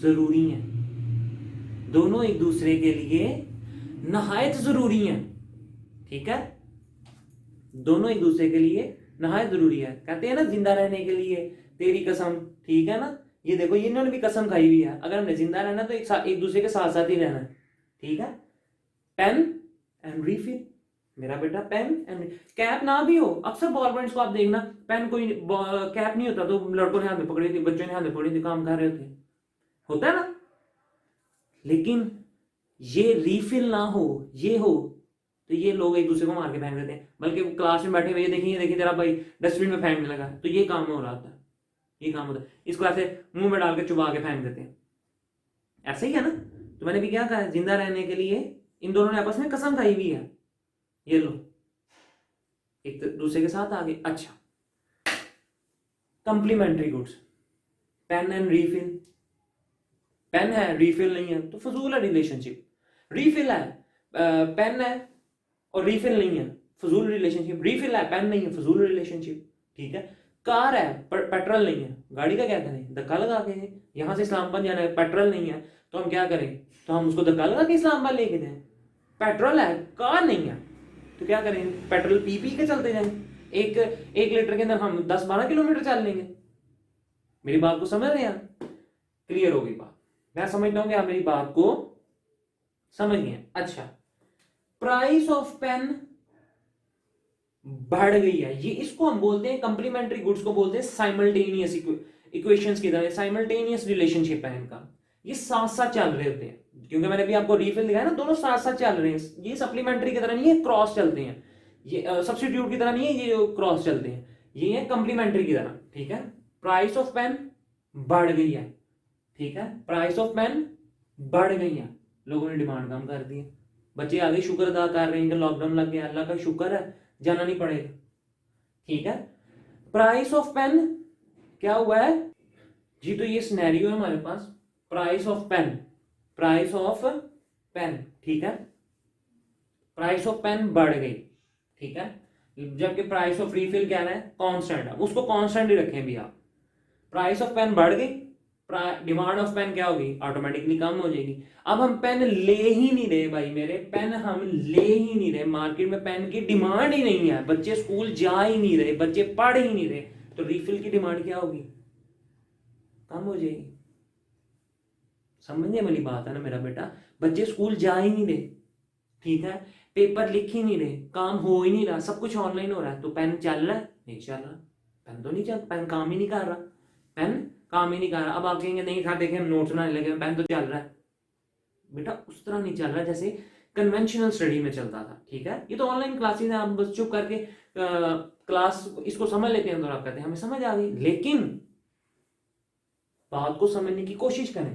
जरूरी हैं, दोनों एक दूसरे के लिए नहायत जरूरी हैं, ठीक है, दोनों एक दूसरे के लिए नहायत जरूरी है। कहते हैं ना जिंदा रहने के लिए तेरी कसम, ठीक है ना, ये देखो ये इन्होंने भी कसम खाई हुई है, अगर हमने जिंदा रहना तो एक दूसरे के साथ साथ ही रहना है, ठीक है। पेन एंड रीफिल, मेरा बेटा पेन एंड कैप ना भी हो, अक्सर बॉल पॉइंट्स को आप देखना पेन कोई कैप नहीं होता तो लड़कों ने हाथ में पकड़ी थी, बच्चों ने हाथ में पकड़ी थी, काम कर रहे थे, होता है ना, लेकिन ये रीफिल ना हो, ये हो तो ये लोग एक दूसरे को मार के फेंक देते हैं, बल्कि क्लास में बैठे हुए देखिए देखिए तेरा भाई डस्टबिन में फेंकने लगा, तो ये काम हो रहा था, ये काम होता है, इसको ऐसे मुंह में डाल के चुबा के फेंक देते हैं, ऐसा ही है ना। तो मैंने भी क्या कहा, जिंदा रहने के लिए इन दोनों ने आपस में कसम खाई हुई है, ये लो एक दूसरे के साथ आगे। अच्छा, complementary goods, pen and refill, pen है रीफिल नहीं है तो फजूल है रिलेशनशिप, रीफिल है पेन है और रीफिल नहीं है, फजूल रिलेशनशिप, रीफिल है पेन नहीं है, फजूल रिलेशनशिप, ठीक है। कार है पेट्रोल नहीं है, गाड़ी का क्या करें, धक्का लगा के, यहां से इस्लामाबाद जाना है, पेट्रोल नहीं है तो हम क्या करें, तो हम उसको धक्का लगा के इस्लामाबाद लेके जाएं। पेट्रोल है कार नहीं है तो क्या करें, पेट्रोल पी पी के चलते जाएं, एक लीटर के अंदर हम 10-12 किलोमीटर चल लेंगे। मेरी बात को समझ रहे हैं, क्लियर हो गई बात, मैं समझता हूं कि आप मेरी बात को समझ गए। अच्छा, प्राइस ऑफ पेन बढ़ गई है, ये इसको हम बोलते हैं कंप्लीमेंट्री गुड्स को बोलते हैं साइमल्टेनियस इक्वेशंस की तरह, साइमल्टेनियस रिलेशनशिप है इनका, ये साथ साथ चल रहे होते हैं, क्योंकि मैंने भी आपको रीफिल दिखाया ना, दोनों साथ साथ चल रहे हैं, ये सप्लीमेंट्री की तरह नहीं है, क्रॉस चलते हैं, ये सब्स्टिट्यूट की तरह नहीं है, ये क्रॉस चलते हैं, ये है कंप्लीमेंट्री की तरह, ठीक है। प्राइस ऑफ पेन बढ़ गई है, ठीक है, प्राइस ऑफ पेन बढ़ गई है, लोगों ने डिमांड कम कर दी है, बच्चे आगे शुक्र अदा कर रहे हैं कि लॉकडाउन लग गया, अल्लाह का शुक्र है, जाना नहीं पड़ेगा, ठीक है। प्राइस ऑफ पेन क्या हुआ है जी, तो ये सिनेरियो है हमारे पास, price of pen, price of pen, ठीक है, प्राइस ऑफ पेन बढ़ गई, ठीक है, जबकि प्राइस ऑफ रीफिल क्या है, कांस्टेंट है, उसको कांस्टेंट ही रखें भी आप। प्राइस ऑफ पेन बढ़ गई, डिमांड ऑफ पेन क्या होगी, ऑटोमेटिकली कम हो जाएगी। अब हम पेन ले ही नहीं रहे भाई मेरे, पेन हम ले ही नहीं रहे, मार्केट में पेन की डिमांड ही नहीं है, बच्चे स्कूल जा ही नहीं रहे, बच्चे पढ़ ही नहीं रहे, तो रिफिल की डिमांड क्या होगी, कम हो जाएगी। समझने वाली बात है ना मेरा बेटा, बच्चे स्कूल जा ही नहीं रहे, ठीक है, पेपर लिख ही नहीं रहे, काम हो ही नहीं रहा, सब कुछ ऑनलाइन हो रहा है, तो पेन चल रहा है, नहीं चल रहा, पेन तो नहीं चल, पेन काम ही नहीं कर रहा, पेन काम ही नहीं कर रहा। अब आप कहेंगे नहीं था देखें हम नोट्स बनाने लगे, पेन तो चल रहा है, बेटा उस तरह नहीं चल रहा जैसे कन्वेंशनल स्टडी में चलता था, ठीक है। ये तो ऑनलाइन क्लासेस हैं, आप बस चुप करके क्लास इसको समझ लेते हैं, तो आप कहते हैं हमें समझ आ गई, लेकिन बात को समझने की कोशिश करें।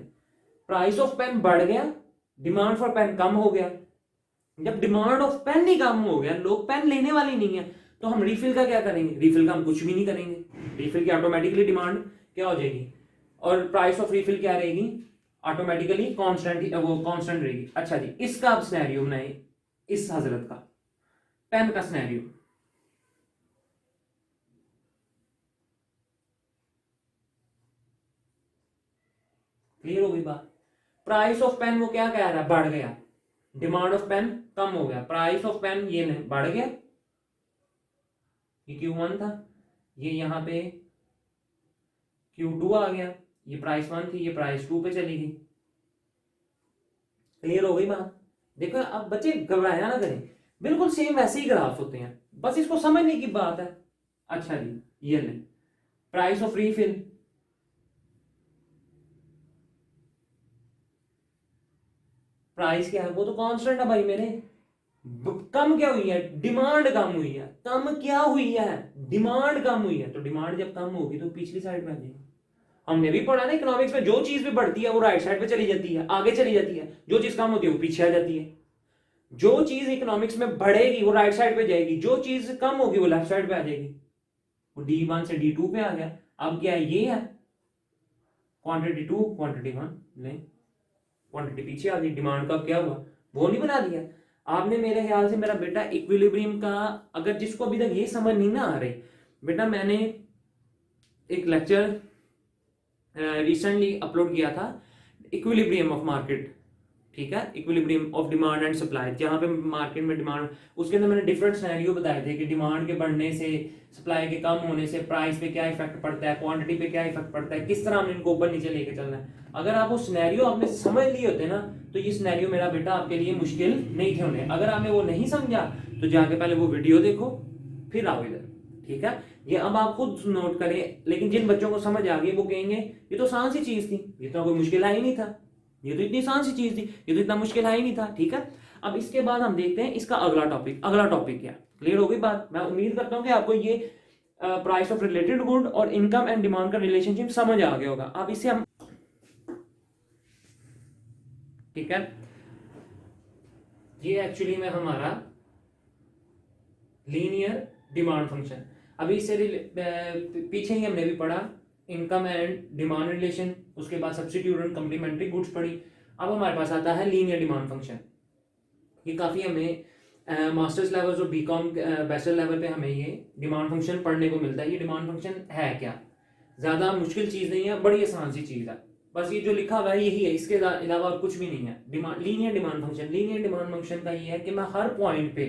प्राइस ऑफ पेन बढ़ गया, डिमांड फॉर पेन कम हो गया, जब डिमांड ऑफ पेन ही कम हो गया, लोग पेन लेने वाले नहीं है, तो हम रिफिल का क्या करेंगे, रिफिल का हम कुछ भी नहीं करेंगे, रिफिल की ऑटोमेटिकली डिमांड क्या हो जाएगी और प्राइस ऑफ रिफिल क्या रहेगी, ऑटोमेटिकली कांस्टेंट, वो कांस्टेंट रहेगी। अच्छा जी, इसका अब सिनेरियो बनाए, इस हजरत का पेन का सिनेरियो, क्लियर हो गई बात। प्राइस ऑफ पेन वो क्या कह रहा है, बढ़ गया, डिमांड ऑफ पेन कम हो गया, प्राइस ऑफ पेन ये नहीं बढ़ गया, ये Q1 था, ये यहाँ पे Q2 आ गया, ये प्राइस 1 थी, ये प्राइस 2 पे चली गई। क्लियर हो गई बात? देखो अब बच्चे घबराया ना करें, बिल्कुल सेम वैसे ही ग्राफ होते हैं, बस इसको समझने की बात है। अच्छा जी, ये ले प्राइस ऑफ रीफिल, प्राइस क्या है वो तो कांस्टेंट है भाई मेरे। कम क्या हुई है? डिमांड कम हुई है। कम क्या हुई है? डिमांड कम हुई है। तो डिमांड जब कम होगी तो पिछली साइड में आ जाएगी। हमने भी पढ़ा ना इकोनॉमिक्स में, जो चीज भी बढ़ती है वो राइट साइड पे चली जाती है, आगे चली जाती है। जो चीज कम होती है वो पीछे आ जाती है। जो चीज इकोनॉमिक्स में बढ़ेगी वो राइट साइड पे जाएगी, जो चीज कम होगी वो लेफ्ट साइड पे आ जाएगी। वो D1 से D2 पे आ गया। अब क्या है? ये है क्वांटिटी 2 क्वांटिटी 1, नहीं क्वांटिटी पीछे आ गई। डिमांड का क्या हुआ? वो नहीं बना दिया आपने। मेरे ख्याल से मेरा बेटा इक्विलिब्रियम का, अगर जिसको अभी तक ये समझ नहीं ना आ रही बेटा, मैंने एक लेक्चर रिसेंटली अपलोड किया था, इक्विलिब्रियम ऑफ मार्केट, ठीक है, equilibrium of demand and supply, जहां पे मार्केट में डिमांड, उसके अंदर मैंने डिफरेंट सिनेरियो बताए थे कि डिमांड के बढ़ने से, सप्लाई के कम होने से प्राइस पे क्या इफेक्ट पड़ता है, क्वांटिटी पे क्या इफेक्ट पड़ता है, किस तरह हमने इनको ऊपर नीचे लेके चलना है। अगर आप वो सिनेरियो आपने समझ लिए होते ना तो ये सिनेरियो मेरा बेटा आपके लिए मुश्किल नहीं थे होने। अगर आपने वो नहीं समझा तो जाके पहले वो वीडियो देखो फिर आओ इधर, ठीक है। ये अब आप खुद नोट करें, लेकिन जिन बच्चों को समझ आ गई वो कहेंगे ये तो आसान सी चीज थी, ये तो कोई मुश्किल ही नहीं था, ये तो इतनी आसान सी चीज थी, ये तो इतना मुश्किल ही नहीं था, ठीक है। अब इसके बाद हम देखते हैं इसका अगला टॉपिक। अगला टॉपिक क्या? क्लियर हो गई बात? मैं उम्मीद करता हूं कि आपको ये प्राइस ऑफ रिलेटेड गुड और इनकम एंड डिमांड का रिलेशनशिप समझ आ गया होगा। अब इसे हम, ठीक है, ये एक्चुअली में हमारा लीनियर डिमांड फंक्शन, अभी इससे पीछे ही हमने भी पढ़ा इनकम एंड डिमांड रिलेशन, उसके बाद सब्स्टिट्यूट एंड कम्प्लीमेंट्री गुड्स पढ़ी। अब हमारे पास आता है लीनियर डिमांड फंक्शन। ये काफ़ी हमें मास्टर्स लेवल और बीकॉम बैचलर लेवल पे हमें ये डिमांड फंक्शन पढ़ने को मिलता है। ये डिमांड फंक्शन है क्या? ज़्यादा मुश्किल चीज़ नहीं है, बड़ी आसान सी चीज़ है, बस ये जो लिखा हुआ है यही है, इसके अलावा और कुछ भी नहीं है। Linear demand function, linear demand function का ये है कि मैं हर पॉइंट पे,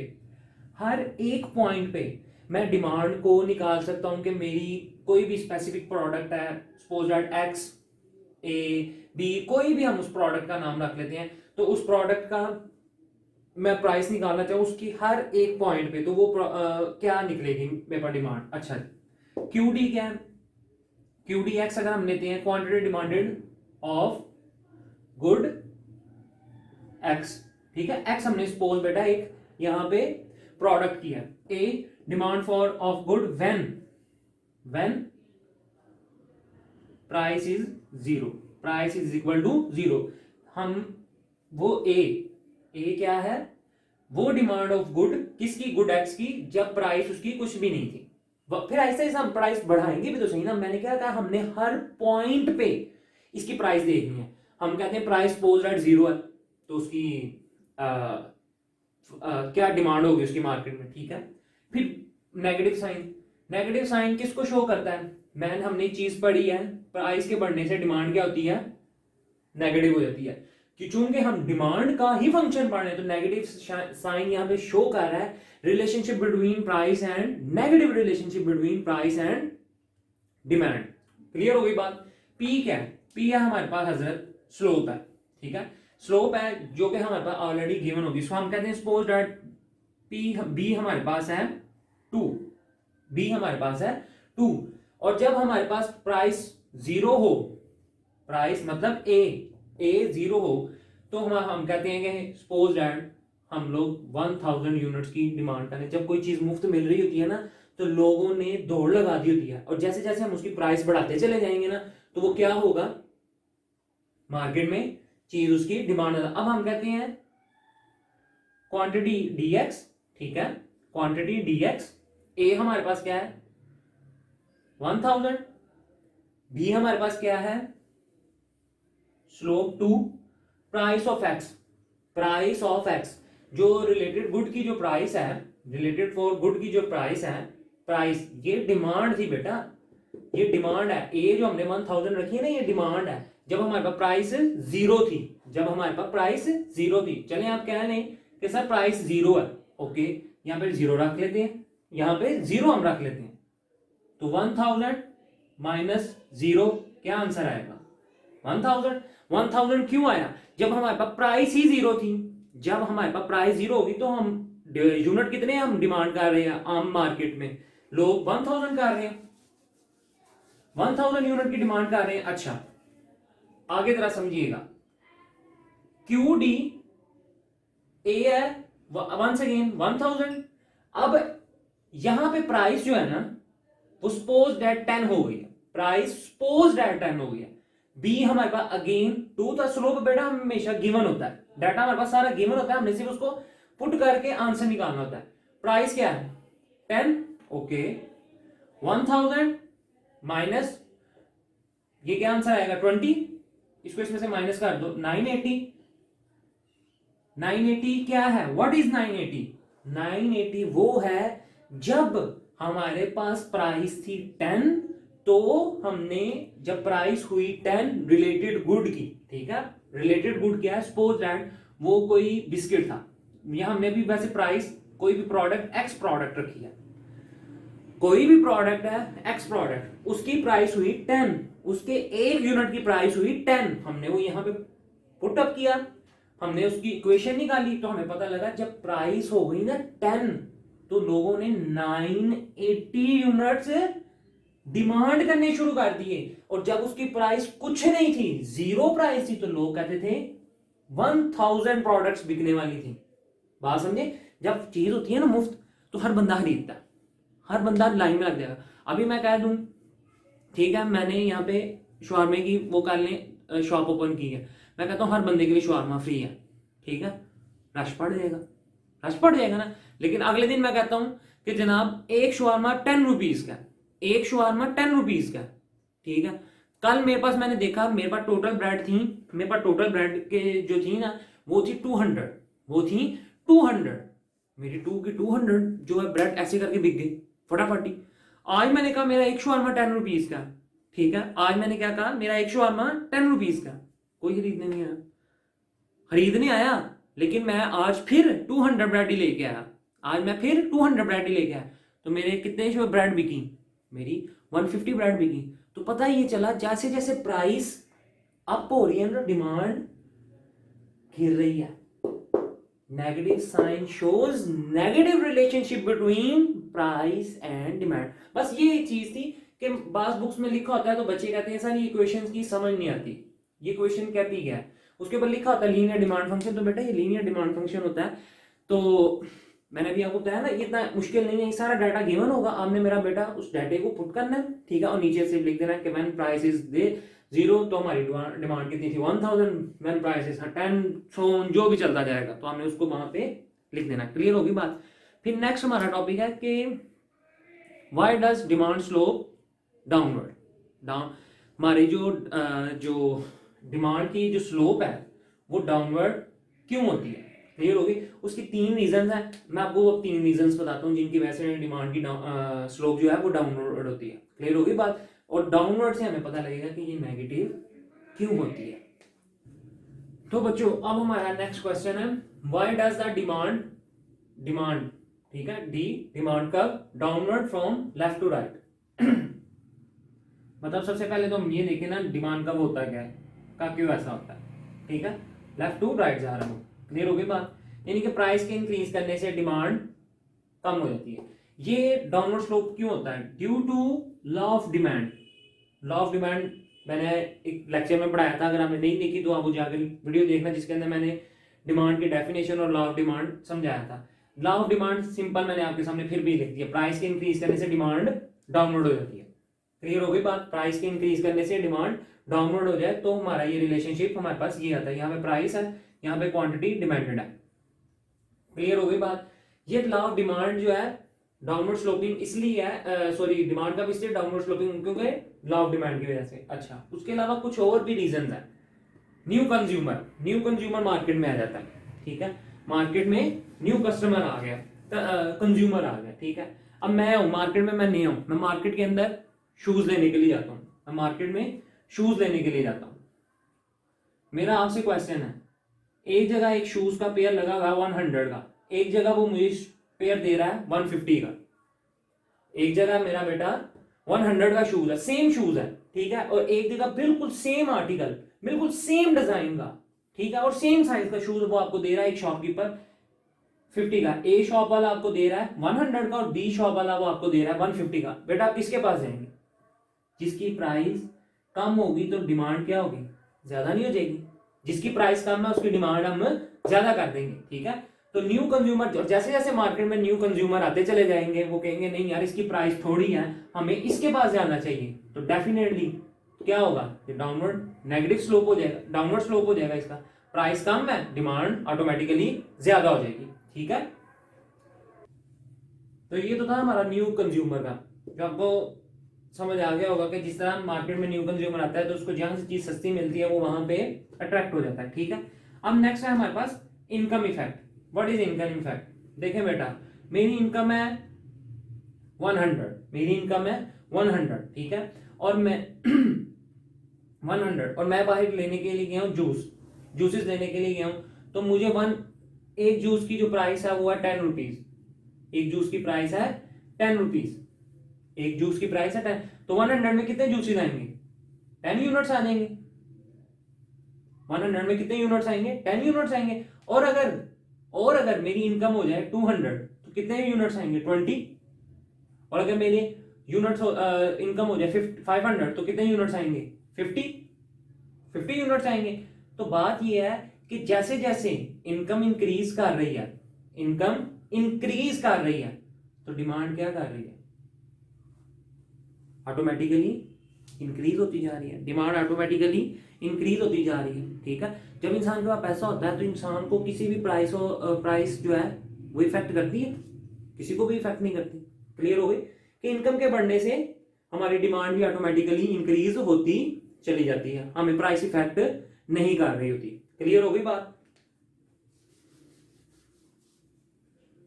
हर एक पॉइंट पे मैं डिमांड को निकाल सकता हूं कि मेरी कोई भी स्पेसिफिक प्रोडक्ट है, suppose that X, A, B, कोई भी हम उस प्रोडक्ट का नाम रख लेते हैं, तो उस प्रोडक्ट का मैं प्राइस निकालना चाहूँ उसकी हर एक पॉइंट पे, तो वो क्या निकलेगी मेरे पास डिमांड। अच्छा, क्यूडी क्या है? क्यूडी एक्स अगर हम लेते हैं, quantity demanded of good x, ठीक है। एक्स हमने सपोज बेटा एक यहां पे प्रोडक्ट किया, a demand for of good when price is 0, price is equal to 0। हम वो ए क्या है? वो डिमांड ऑफ गुड, किसकी? गुड एक्स की, जब प्राइस उसकी कुछ भी नहीं थी। फिर ऐसे ऐसे हम प्राइस बढ़ाएंगे भी तो सही ना। मैंने क्या कहा? हमने हर पॉइंट पे इसकी प्राइस देखनी है। हम कहते हैं प्राइस सपोज दैट 0 है, तो उसकी क्या डिमांड होगी उसकी मार्केट में, ठीक है। फिर नेगेटिव साइन, नेगेटिव साइन किसको शो करता है? मैंने हमने चीज पढ़ी है, प्राइस के बढ़ने से डिमांड क्या होती है? नेगेटिव हो जाती है। कि चूंकि हम डिमांड का ही फंक्शन पढ़ रहे हैं तो नेगेटिव साइन यहां पे शो कर रहा है relationship between price and, negative relationship between price and demand. Clear हो गई बात? पी क्या है? पी है हमारे पास हजरत स्लोप है, ठीक है। स्लोप है जो कि हमारे पास ऑलरेडी गिवन होगी। सो हम कहते हैं सपोज दैट बी हमारे पास है 2, बी हमारे पास है 2, और जब हमारे पास प्राइस 0 हो, प्राइस मतलब ए 0 हो, तो हम कहते हैं कि सपोज दैट हम लोग 1000 यूनिट्स की डिमांड करें। जब कोई चीज मुफ्त मिल रही होती है ना तो लोगों ने दौड़ लगा दी होती है, और जैसे जैसे हम उसकी प्राइस बढ़ाते चले जाएंगे ना तो वो क्या होगा? मार्केट में चीज उसकी डिमांड। अब हम कहते हैं क्वांटिटी dx, ठीक है, क्वांटिटी dx, ए हमारे पास क्या है? 1000, बी हमारे पास क्या है? Slope 2, price of x, price of x, जो रिलेटेड गुड की जो प्राइस है, रिलेटेड फॉर गुड की जो प्राइस है, प्राइस ये डिमांड थी बेटा, ये डिमांड है। ए जो हमने 1000 रखी है ना, ये डिमांड है जब हमारे पास प्राइस 0 थी, जब हमारे पास प्राइस 0 थी। चलें आप कह लें कि सर प्राइस 0 है, ओके, यहां पे 0 रख लेते हैं, यहां पे 0 हम रख लेते हैं, तो 1000 माइनस 0 क्या आंसर आएगा? 1000। 1000 क्यों आया? जब हमारे पास प्राइस ही 0 थी। जब हमारे पास प्राइस 0 होगी तो हम यूनिट कितने हम डिमांड कर रहे हैं आम मार्केट में? लोग 1000 कर रहे हैं, 1000 यूनिट की डिमांड कर रहे हैं। अच्छा, आगे जरा समझिएगा। क्यू डी ए है वंस अगेन 1000। अब यहां पे प्राइस जो है ना वो सपोज डेट 10 हो गई है, प्राइस सपोज डेट 10 हो गया। बी हमारे पास अगेन 2 था। स्लोप बेटा हमेशा गिवन होता है, डाटा हमारे पास सारा गिवन होता है, हमने सिर्फ उसको पुट करके आंसर निकालना होता है। प्राइस क्या है? 10। ओके, 1000 माइनस ये क्या आंसर आएगा? 20। इसको इसमें से माइनस कर दो, 980। 980 क्या है? What is 980? 980 वो है जब हमारे पास प्राइस थी 10, तो हमने जब प्राइस हुई 10 रिलेटेड गुड की, ठीक है, रिलेटेड गुड क्या है? सपोज दैट वो कोई बिस्किट था, यहां हमने भी वैसे प्राइस कोई भी प्रोडक्ट एक्स प्रोडक्ट रखी है, कोई भी प्रोडक्ट है एक्स प्रोडक्ट, उसकी प्राइस हुई 10, उसके एक यूनिट की प्राइस हुई 10, हमने वो यहां पे पुट अप किया, हमने उसकी इक्वेशन निकाली, तो हमें पता लगा जब प्राइस हो गई ना 10 तो लोगों ने 980 यूनिट्स डिमांड करने शुरू कर दिए। और जब उसकी प्राइस कुछ नहीं थी, 0 प्राइस थी, तो लोग कहते थे 1000 प्रोडक्ट्स बिकने वाली थी। बात समझे? जब चीज होती है ना मुफ्त तो हर बंदा खरीदता है, हर बंदा लाइन में लग जाएगा। अभी मैं कह दूं ठीक है मैंने यहाँ पे शवारमे की वो कर लें शॉप ओपन की है, मैं कहता हूँ हर बंदे के लिए शवारमा फ्री है, ठीक है, रश पड़ जाएगा, रश पड़ जाएगा ना। लेकिन अगले दिन मैं कहता हूँ कि जनाब एक शवारमा 10 रुपीज का, एक शवारमा 10 रुपीज का, ठीक है। कल मेरे पास मैंने देखा, मेरे पास टोटल ब्रेड थी, मेरे पास टोटल ब्रेड के जो थी ना वो थी 200, वो थी 200, मेरी 2 की 200 जो है ब्रेड ऐसे करके बिक गई फटाफट ही। आज मैंने कहा मेरा एक शवारमा 10 रुपीज का, ठीक है, आज मैंने क्या कहा मेरा एक शवारमा 10 रुपीज का, कोई खरीदने नहीं आया, खरीदने आया, लेकिन मैं आज फिर 200 ब्रेड ही लेके आया, आज मैं फिर 200 ब्रेड ही लेके आया, तो मेरे कितने जो ब्रेड बिकी? मेरी 150 ब्रेड बिकी। तो पता ये चला जैसे जैसे प्राइस अप हो रही है ना, डिमांड गिर रही है। Negative sign shows negative relationship between price and demand. बस ये एक चीज थी कि बास बुक्स में लिखा होता है तो बच्चे कहते हैं सर ये इक्वेशंस की समझ नहीं आती, ये क्वेश्चन कहती क्या है, उसके ऊपर लिखा होता है लीनियर डिमांड फंक्शन, तो बेटा ये लीनियर डिमांड फंक्शन होता है। तो मैंने अभी आपको बताया ना ये इतना मुश्किल नहीं है, ये सारा डाटा गिवन होगा, आपने मेरा बेटा उस डाटे को पुट करना है, ठीक है, और नीचे से लिख देना है कि व्हेन प्राइस इज दे 0 तो हमारी डिमांड कितनी थी 1000, व्हेन प्राइस इज 10 सो जो भी चलता जाएगा, तो हमने उसको वहां पे लिख देना। क्लियर होगी बात? फिर नेक्स्ट हमारा टॉपिक है कि why does demand slope downward, down हमारी जो डिमांड की जो स्लोप है वो डाउनवर्ड क्यों होती है? क्लियर होगी? उसकी 3 रीजन है, मैं आपको अब 3 रीजन बताता हूँ जिनकी वजह से डिमांड की स्लोप जो है वो डाउनवर्ड होती है। क्लियर होगी बात? और डाउनवर्ड से हमें पता लगेगा कि ये नेगेटिव क्यों होती है। तो बच्चों अब हमारा नेक्स्ट क्वेश्चन है व्हाई डज द डिमांड ठीक है demand curve downward from left to right. मतलब सबसे पहले तो हम ये देखें ना डिमांड कब होता क्या है, का क्यों ऐसा होता है, ठीक है, लेफ्ट टू राइट जा रहा हूं। क्लियर होगी बात? यानी कि प्राइस के इंक्रीज करने से डिमांड कम हो जाती है। ये डाउनवर्ड स्लोप क्यों होता है? Due to law of demand. Law of demand मैंने एक लेक्चर में पढ़ाया था, अगर आपने नहीं देखी तो आप जाकर वीडियो देखना जिसके अंदर मैंने डिमांड की डेफिनेशन और लॉ ऑफ डिमांड समझाया था। लॉ ऑफ डिमांड सिंपल मैंने आपके सामने फिर भी लिख दिया, प्राइस के इंक्रीज करने से डिमांड डाउनवर्ड हो जाती है। क्लियर हो गई बात? प्राइस के इंक्रीज करने से डिमांड डाउनवर्ड हो जाए तो हमारा ये रिलेशनशिप हमारे पास ये आता है, यहाँ पे प्राइस है, यहाँ पे क्वांटिटी डिमांडेड है। क्लियर हो गई बात? ये लॉ ऑफ डिमांड जो है डाउनवर्ड स्लोपिंग इसलिए है, सॉरी डिमांड का भी इसलिए डाउनवर्ड स्लोपिंग क्योंकि लॉ ऑफ डिमांड की वजह से। अच्छा, उसके अलावा कुछ और भी रीजन है। न्यू कंज्यूमर मार्केट में आ जाता है, ठीक है, मार्केट में न्यू कस्टमर आ गया, कंज्यूमर आ गया, ठीक है। अब मैं हूं मार्केट में, मैं नहीं हूं, मैं मार्केट के अंदर शूज लेने के लिए जाता हूं, मैं मार्केट में शूज लेने के लिए जाता हूं। मेरा आपसे क्वेश्चन है, एक जगह एक शूज का पेयर लगा हुआ 100 का, एक जगह वो मुझे पेयर दे रहा है 150 का, एक जगह मेरा बेटा 100 का शूज है, सेम शूज है, ठीक है, और एक जगह बिल्कुल सेम आर्टिकल, बिल्कुल सेम डिजाइन का, ठीक है, और सेम साइज का शूज वो आपको दे रहा है एक शॉपकीपर 50 का। ए शॉप वाला आपको दे रहा है 100 का और बी शॉप वाला वो आपको दे रहा है 150 का। बेटा आप किसके पास जाएंगे? जिसकी प्राइस कम होगी तो डिमांड क्या होगी? ज्यादा नहीं हो जाएगी? जिसकी प्राइस कम है उसकी डिमांड हम ज्यादा कर देंगे, ठीक है। तो न्यू कंज्यूमर, जैसे जैसे मार्केट में न्यू कंज्यूमर आते चले जाएंगे, वो कहेंगे नहीं यार इसकी प्राइस थोड़ी है, हमें इसके पास जाना चाहिए, तो डेफिनेटली क्या होगा? डाउनवर्ड नेगेटिव स्लोप हो जाएगा, डाउनवर्ड स्लोप हो जाएगा इसका। प्राइस कम है, डिमांड ऑटोमेटिकली ज्यादा हो जाएगी, ठीक है। तो ये तो था हमारा न्यू कंज्यूमर का, जो आपको समझ आ गया होगा कि जिस तरह मार्केट में न्यू कंज्यूमर आता है तो उसको जहां से चीज सस्ती मिलती है वो वहां पे अट्रैक्ट हो जाता है, ठीक है। अब नेक्स्ट है हमारे पास income effect. What is income effect? देखें बेटा, मेरी इनकम है 100, मेरी इनकम है 100, ठीक है, और मैं 100 और मैं बाहर लेने के लिए गया हूँ जूसेस लेने के लिए गया हूँ, तो मुझे एक जूस की जो प्राइस है वो है 10 रुपीज। एक जूस की प्राइस है 10 रुपीज, एक जूस की प्राइस है 10, तो 100 में कितने जूसेस आएंगे? 10 यूनिट्स आ जाएंगे। 100 में कितने यूनिट्स आएंगे? 10 यूनिट्स आएंगे। और अगर मेरी इनकम हो जाए 200 तो कितने यूनिट्स आएंगे? 20। और अगर मेरी यूनिट्स इनकम हो जाए 500 तो कितने यूनिट्स आएंगे? 50 यूनिट्स आएंगे। तो बात यह है कि जैसे जैसे इनकम इंक्रीज कर रही है, इनकम इंक्रीज कर रही है, तो डिमांड क्या कर रही है? ऑटोमेटिकली इंक्रीज होती जा रही है, डिमांड ऑटोमेटिकली इंक्रीज होती जा रही है, ठीक है। जब इंसान के पास पैसा होता है तो इंसान को किसी भी प्राइस जो है वो इफेक्ट करती है, किसी को भी इफेक्ट नहीं करती। क्लियर हो गई कि इनकम के बढ़ने से हमारी डिमांड भी ऑटोमेटिकली इंक्रीज होती चली जाती है, हमें प्राइस इफेक्ट नहीं कर रही होती। क्लियर हो गई बात?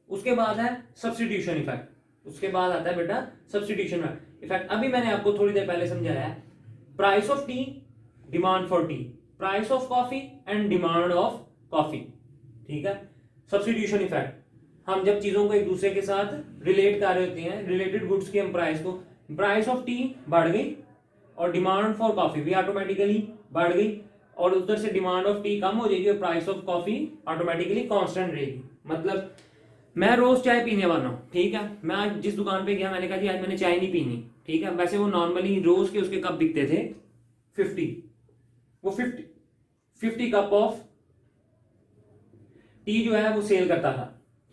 उसके बाद है सब्स्टिट्यूशन इफेक्ट। उसके बाद आता है बेटा सब्स्टिट्यूशन इफेक्ट। अभी मैंने आपको थोड़ी देर पहले समझाया है, price of T, demand for T, price of coffee and demand of coffee, ठीक है। सब्स्टिट्यूशन इफेक्ट, हम जब चीजों को एक दूसरे के साथ रिलेट कर रहे होते हैं, रिलेटेड गुड्स की हम प्राइस को, प्राइस ऑफ टी बढ़ गई और डिमांड फॉर कॉफी भी ऑटोमेटिकली बढ़ गई, और उधर से डिमांड ऑफ टी कम हो जाएगी और price of coffee automatically constant रहेगी। मतलब मैं रोज चाय पीने वाला हूँ, ठीक है, मैं आज जिस दुकान पे गया मैंने कहा जी आज मैंने चाय नहीं पीनी, ठीक है, वैसे वो नॉर्मली रोज के उसके कप बिकते थे 50, वो 50 कप ऑफ टी जो है वो सेल करता था,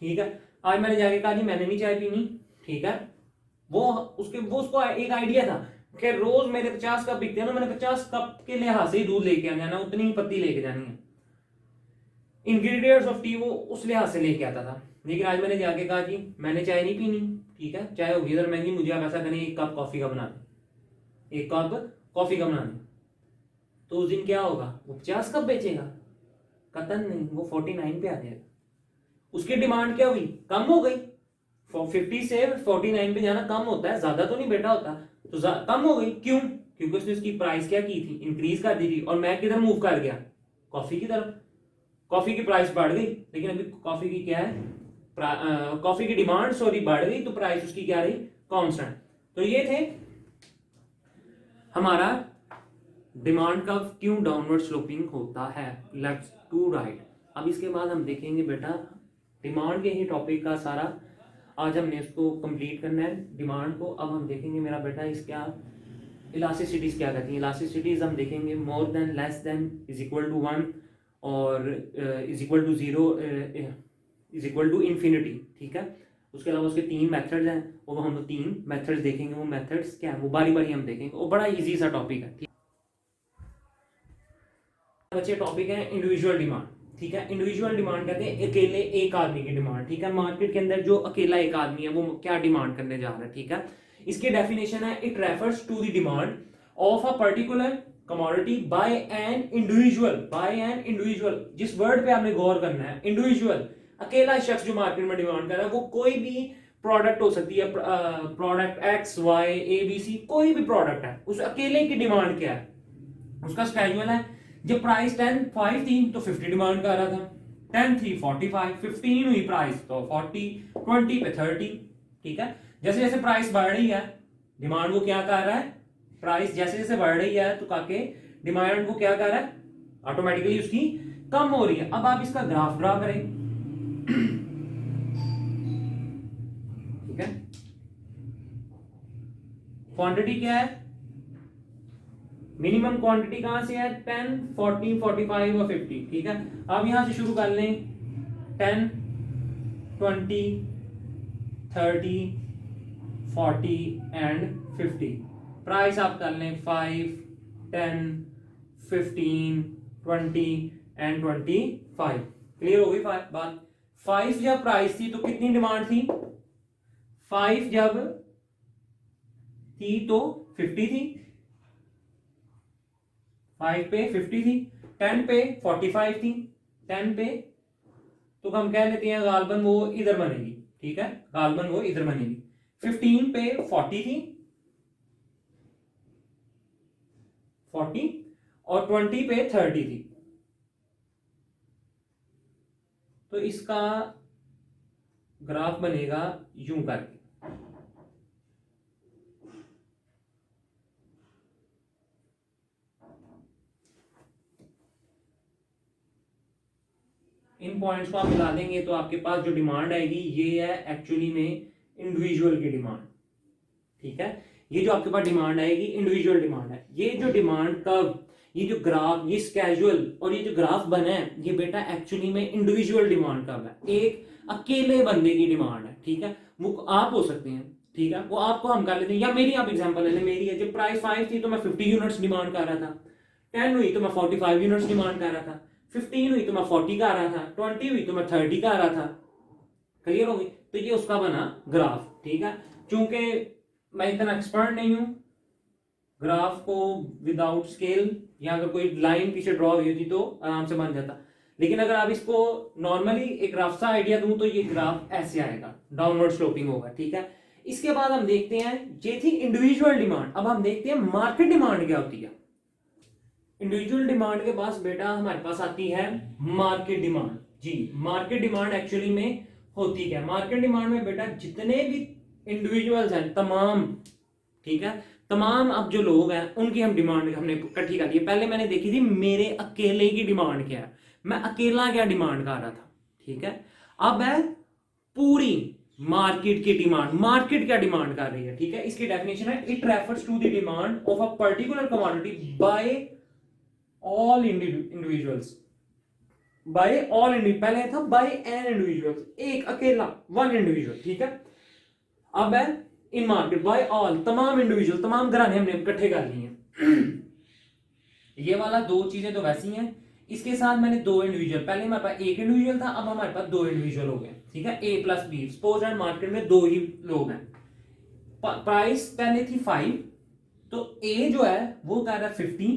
ठीक है। आज मैंने जाके कहा जी मैंने नहीं चाय पीनी, ठीक है, वो उसको एक आइडिया था कि रोज मेरे 50 कप बिकते हैं ना, मैंने 50 कप के लिहाज से ही दूध लेके आ जाना, उतनी ही पत्ती लेके जानी है, इंग्रेडिएंट्स ऑफ टी वो उस लिहाज से लेके आता था। लेकिन आज मैंने जाके कहा जी मैंने चाय नहीं पीनी, ठीक है, चाय होगी इधर महंगी, मुझे आप ऐसा करें एक कप कॉफी का बना दें, एक कप कॉफी का बना दें, तो उस दिन क्या होगा? वो 50 कप बेचेगा? कतन नहीं, वो 49 पे आ जाएगा। उसकी डिमांड क्या हुई? कम हो गई। 50 से 49 पे जाना कम होता है, ज्यादा तो नहीं बेटा होता, तो कम हो गई। क्यों? क्योंकि उसने उसकी प्राइस क्या की थी? इंक्रीज कर दी थी, और मैं किधर मूव कर गया? कॉफी की तरफ। कॉफी की प्राइस बढ़ गई, लेकिन अभी कॉफी की क्या है, कॉफी की डिमांड सॉरी बढ़ गई, तो प्राइस उसकी क्या रही? कांस्टेंट। तो ये थे हमारा डिमांड का क्यों डाउनवर्ड स्लोपिंग होता है, लेफ्ट टू राइट। अब इसके बाद हम देखेंगे बेटा डिमांड के ही टॉपिक का सारा, आज हमने इसको कंप्लीट करना है डिमांड को। अब हम देखेंगे मेरा बेटा इसका इलास्टिसिटीज क्या कहती है। इलास्टिसिटीज हम देखेंगे more than, less than, is equal to 1 और is equal to 0, is equal to infinity, ठीक है। उसके अलावा उसके 3 मेथड्स हैं, वो हम 3 मेथड्स देखेंगे। वो मेथड्स क्या है वो बारी बारी हम देखेंगे, वो बड़ा इजी सा टॉपिक है, ठीक। बच्चे टॉपिक है इंडिविजुअल डिमांड, ठीक है। इंडिविजुअल डिमांड कहते हैं अकेले एक आदमी की डिमांड, ठीक है। मार्केट के अंदर जो अकेला एक आदमी है वो क्या डिमांड करने जा रहा है, ठीक है। इसकी डेफिनेशन है, it refers to the demand of a particular commodity by an individual. जिस वर्ड पे आपने गौर करना है, इंडिविजुअल, अकेला शख्स जो मार्केट में डिमांड कर रहा है, वो कोई भी प्रोडक्ट हो सकती है, product X Y A B C, कोई भी प्रोडक्ट है, उस अकेले की डिमांड क्या है, उसका स्केड्यूल है। जब प्राइस 10.5 थी तो 50 डिमांड कर रहा था, 10 थी 45, 15 हुई प्राइस तो 40, 20 पे 30, ठीक है। जैसे जैसे प्राइस बढ़ रही है डिमांड वो क्या कर रहा है, प्राइस जैसे जैसे बढ़ रही है तो काके डिमांड वो क्या कर रहा है, ऑटोमेटिकली उसकी कम हो रही है। अब आप इसका ग्राफ ड्रा करें, ठीक है। क्वांटिटी क्या है, मिनिमम क्वांटिटी कहां से है, 10, 40, 45 और 50, ठीक है। अब यहां से शुरू कर लें, 10, 20, 30, 40 एंड 50। प्राइस आप कर लें 5, 10, 15, 20 एंड 25। क्लियर हो गई बात। 5 जब प्राइस थी तो कितनी डिमांड थी, 5 जब थी तो 50 थी, 5 पे 50 थी, 10 पे 45 थी, 10 पे तो हम कह लेते हैं गालबन वो इधर बनेगी, ठीक है, गालबन वो इधर बनेगी। 15 पे 40 थी, 40 और 20 पे 30 थी। तो इसका ग्राफ बनेगा यूं करके, इन पॉइंट्स को आप मिला देंगे तो आपके पास जो डिमांड आएगी ये है एक्चुअली में इंडिविजुअल की डिमांड, ठीक है। ये जो आपके पास डिमांड आएगी इंडिविजुअल डिमांड है। ये जो डिमांड कर्व, ये जो ग्राफ, ये स्केजुअल और ये जो ग्राफ बना है ये बेटा एक्चुअली में इंडिविजुअल डिमांड कर्व है, एक अकेले बंदे की डिमांड है, ठीक है। वो आप हो सकते हैं, ठीक है, वो आपको हम कर लेते हैं, या मेरी आप एग्जांपल ले लें, मेरी है, जब प्राइस 5 थी तो मैं 50 यूनिट्स डिमांड कर रहा था, 10 हुई तो मैं 45 यूनिट्स डिमांड कर रहा था, 15 हुई तो मैं 40 का आ रहा था, 20 हुई तो मैं 30 का आ रहा था। क्लियर हो गई। तो ये उसका बना ग्राफ, ठीक है। चूंकि मैं इतना एक्सपर्ट नहीं हूं ग्राफ को विदाउट स्केल, या अगर कोई लाइन पीछे ड्रॉ हुई होती तो आराम से बन जाता, लेकिन अगर आप इसको नॉर्मली एक रफ सा आइडिया दूं तो ये ग्राफ ऐसे आएगा, डाउनवर्ड स्लोपिंग होगा, ठीक है। इसके बाद हम देखते हैं, ये थी इंडिविजुअल डिमांड। अब हम देखते हैं मार्केट डिमांड क्या होती है। इंडिविजुअल डिमांड के पास बेटा हमारे पास आती है मार्केट डिमांड। जी, मार्केट डिमांड एक्चुअली में होती क्या है, मार्केट डिमांड में बेटा जितने भी इंडिविजुअल्स हैं तमाम, ठीक है, तमाम अब जो लोग हैं उनकी हम डिमांड हमने इकट्ठी कर ली है। पहले मैंने देखी थी मेरे अकेले की डिमांड क्या है, मैं अकेला क्या डिमांड कर रहा था, ठीक है। अब है पूरी मार्केट की डिमांड, मार्केट क्या डिमांड कर रही है, ठीक है। इसकी डेफिनेशन है, it refers to the demand of a particular commodity by all individuals, by all, पहले था बाय एन इंडिविजुअल, एक अकेला, वन इंडिविजुअल, ठीक है। अब है इन मार्केट बाय ऑल, तमाम इंडिविजुअल, तमाम घराने हमने इकट्ठे कर लिए हैं। ये वाला दो चीजें तो वैसी हैं, इसके साथ मैंने दो इंडिविजुअल, पहले हमारे पास एक इंडिविजुअल था, अब हमारे पास दो इंडिविजुअल हो गए, ठीक है, A plus B. Suppose and market में दो ही लोग हैं, प्राइस पहले थी 5, तो ए जो है वो कर रहा है 50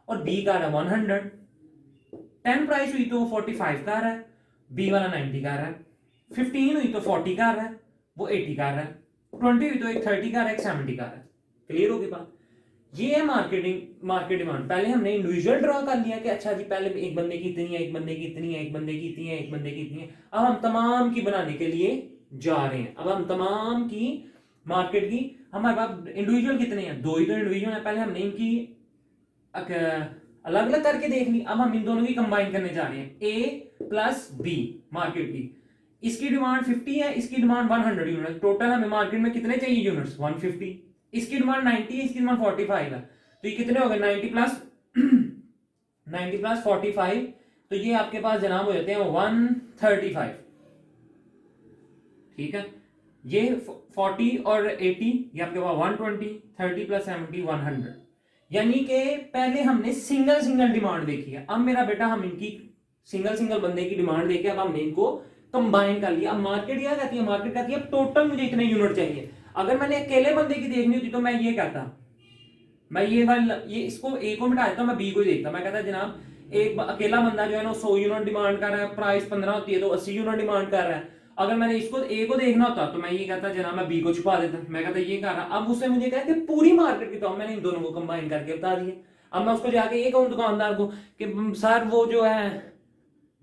और बी कर रहा है 100। 10 प्राइस हुई तो वो 45 का रहा है, बी वाला 90 का रहा है। 15 हुई तो 40 का रहा है, वो 80 का रहा है। 20 हुई तो एक 30 का रहा है, एक 70 का रहा है। क्लियर होगी बात। ये है मार्केट डिमांड। पहले हमने इंडिविजुअल ड्रॉ कर लिया कि अच्छा जी पहले एक बंदे की इतनी है, एक बंदे की इतनी है, एक बंदे की इतनी है, एक बंदे की इतनी है। अब हम तमाम की बनाने के लिए जा रहे हैं। अब हम तमाम की मार्केट की, हमारे पास इंडिविजुअल कितने हैं, दो ही तो इंडिविजुअल है। पहले हमने इनकी अलग अलग करके देख ली, अब हम इन दोनों की कंबाइन करने जा रहे हैं, ए प्लस बी मार्केट की। इसकी डिमांड 50 है, इसकी डिमांड 100 यूनिट, टोटल हमें मार्केट में कितने चाहिए यूनिट्स, 150। इसकी डिमांड 90 है, इसकी डिमांड 45 है, तो ये कितने हो गए, 90 प्लस 45, तो ये आपके पास जनाब हो जाते हैं 135, ठीक है। ये 40 और 80 ये आपके पास 120, 30 प्लस 70 100। यानी कि पहले हमने सिंगल सिंगल डिमांड देखी है, अब मेरा बेटा हम इनकी सिंगल सिंगल बंदे की डिमांड देखे, अब हमने इनको कंबाइन कर लिया। अब मार्केट क्या कहती है, मार्केट कहती है टोटल मुझे इतने यूनिट चाहिए। अगर मैंने अकेले बंदे की देखनी होती तो मैं ये कहता, मैं ये इसको ए को मिटा देता, मैं बी को देखता, मैं कहता जनाब एक अकेला बंदा जो है ना 100 यूनिट डिमांड कर रहा है, प्राइस 15 होती है तो 80 यूनिट डिमांड कर रहा है। अगर मैंने इसको ए को देखना होता तो मैं ये कहता जनाब मैं बी को छुपा देता, मैं कहता ये कर रहा। अब उससे मुझे कहते पूरी मार्केट की, तो मैंने इन दोनों को कंबाइन करके बता दिए। अब मैं उसको जाके ये कहूँ दुकानदार को कि सर वो जो है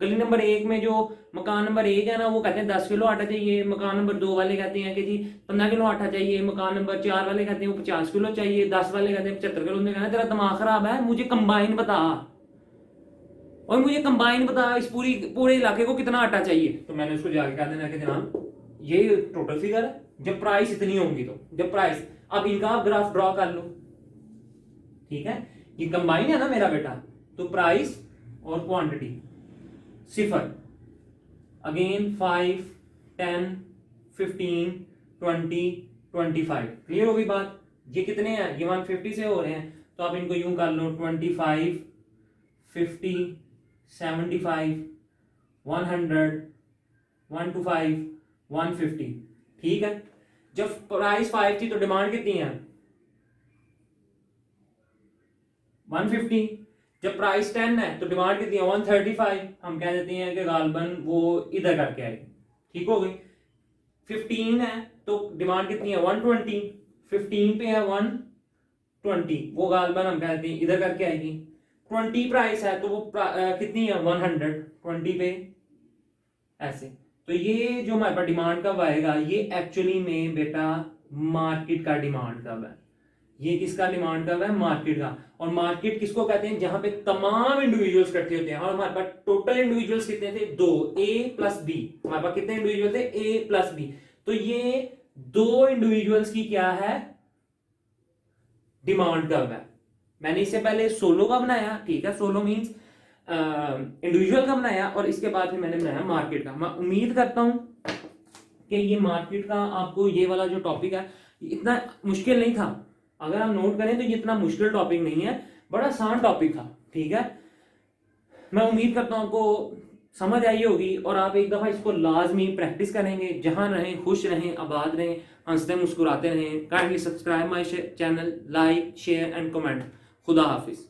गली नंबर 1 में जो मकान नंबर 1 है ना, वो कहते हैं 10 किलो आटा चाहिए, मकान नंबर 2 वाले कहते हैं कि जी 15 किलो आटा चाहिए, मकान नंबर 4 वाले कहते हैं वो 50 किलो चाहिए, 10 वाले कहते हैं 75 किलो। उन्होंने कहना तेरा दिमाग खराब है, मुझे कंबाइन बता, और मुझे कंबाइन बता इस पूरे इलाके को कितना आटा चाहिए। तो मैंने उसको जाके कह देना कि जनाब ये टोटल फिगर है, जब प्राइस इतनी होंगी, तो जब प्राइस, अब इनका आप ग्राफ ड्रॉ कर लो, ठीक है, ये कंबाइन है ना मेरा बेटा, तो प्राइस और क्वांटिटी सिफर, अगेन 5, 10, 15, 20, 25। क्लियर हो गई बात। ये कितने हैं, ये 150 से हो रहे हैं, तो आप इनको यूं कर लो 25, 50, 75, 100, 125, 150। ठीक है, जब प्राइस 5 थी तो डिमांड कितनी है 150। जब प्राइस 10 है तो डिमांड कितनी है 135। हम कह देते हैं कि गालबन वो इधर करके आएगी। ठीक हो गई। 15 है तो डिमांड कितनी है 120। 15 पे है 120, वो गालबन हम कह देते हैं इधर करके आएगी। 20 प्राइस है तो वो कितनी है 100, 20 पे ऐसे। तो ये जो हमारे पास डिमांड कब आएगा, ये एक्चुअली में बेटा मार्केट का डिमांड कब है, ये किसका डिमांड कब है, मार्केट का। और मार्केट किसको कहते हैं, जहां पे तमाम इंडिविजुअल्स इकट्ठे होते हैं। और हमारे पास टोटल इंडिविजुअल्स कितने थे, 2, A प्लस B। हमारे पास कितने इंडिविजुअल थे, A प्लस B। तो ये 2 इंडिविजुअल्स की क्या है, डिमांड कब है। मैंने इससे पहले सोलो का बनाया, ठीक है, सोलो मींस इंडिविजुअल का बनाया, और इसके बाद फिर मैंने बनाया मार्केट का। मैं उम्मीद करता हूं कि ये मार्केट का आपको ये वाला जो टॉपिक है इतना मुश्किल नहीं था। अगर आप नोट करें तो ये इतना मुश्किल टॉपिक नहीं है, बड़ा आसान टॉपिक था। ठीक है, मैं उम्मीद करता हूं आपको समझ आई होगी, और आप एक दफा इसको लाजमी प्रैक्टिस करेंगे। जहां रहें खुश रहें, आबाद रहें, हंसते मुस्कुराते रहें। Kindly subscribe my channel, like share and comment. खुदा हाफिज।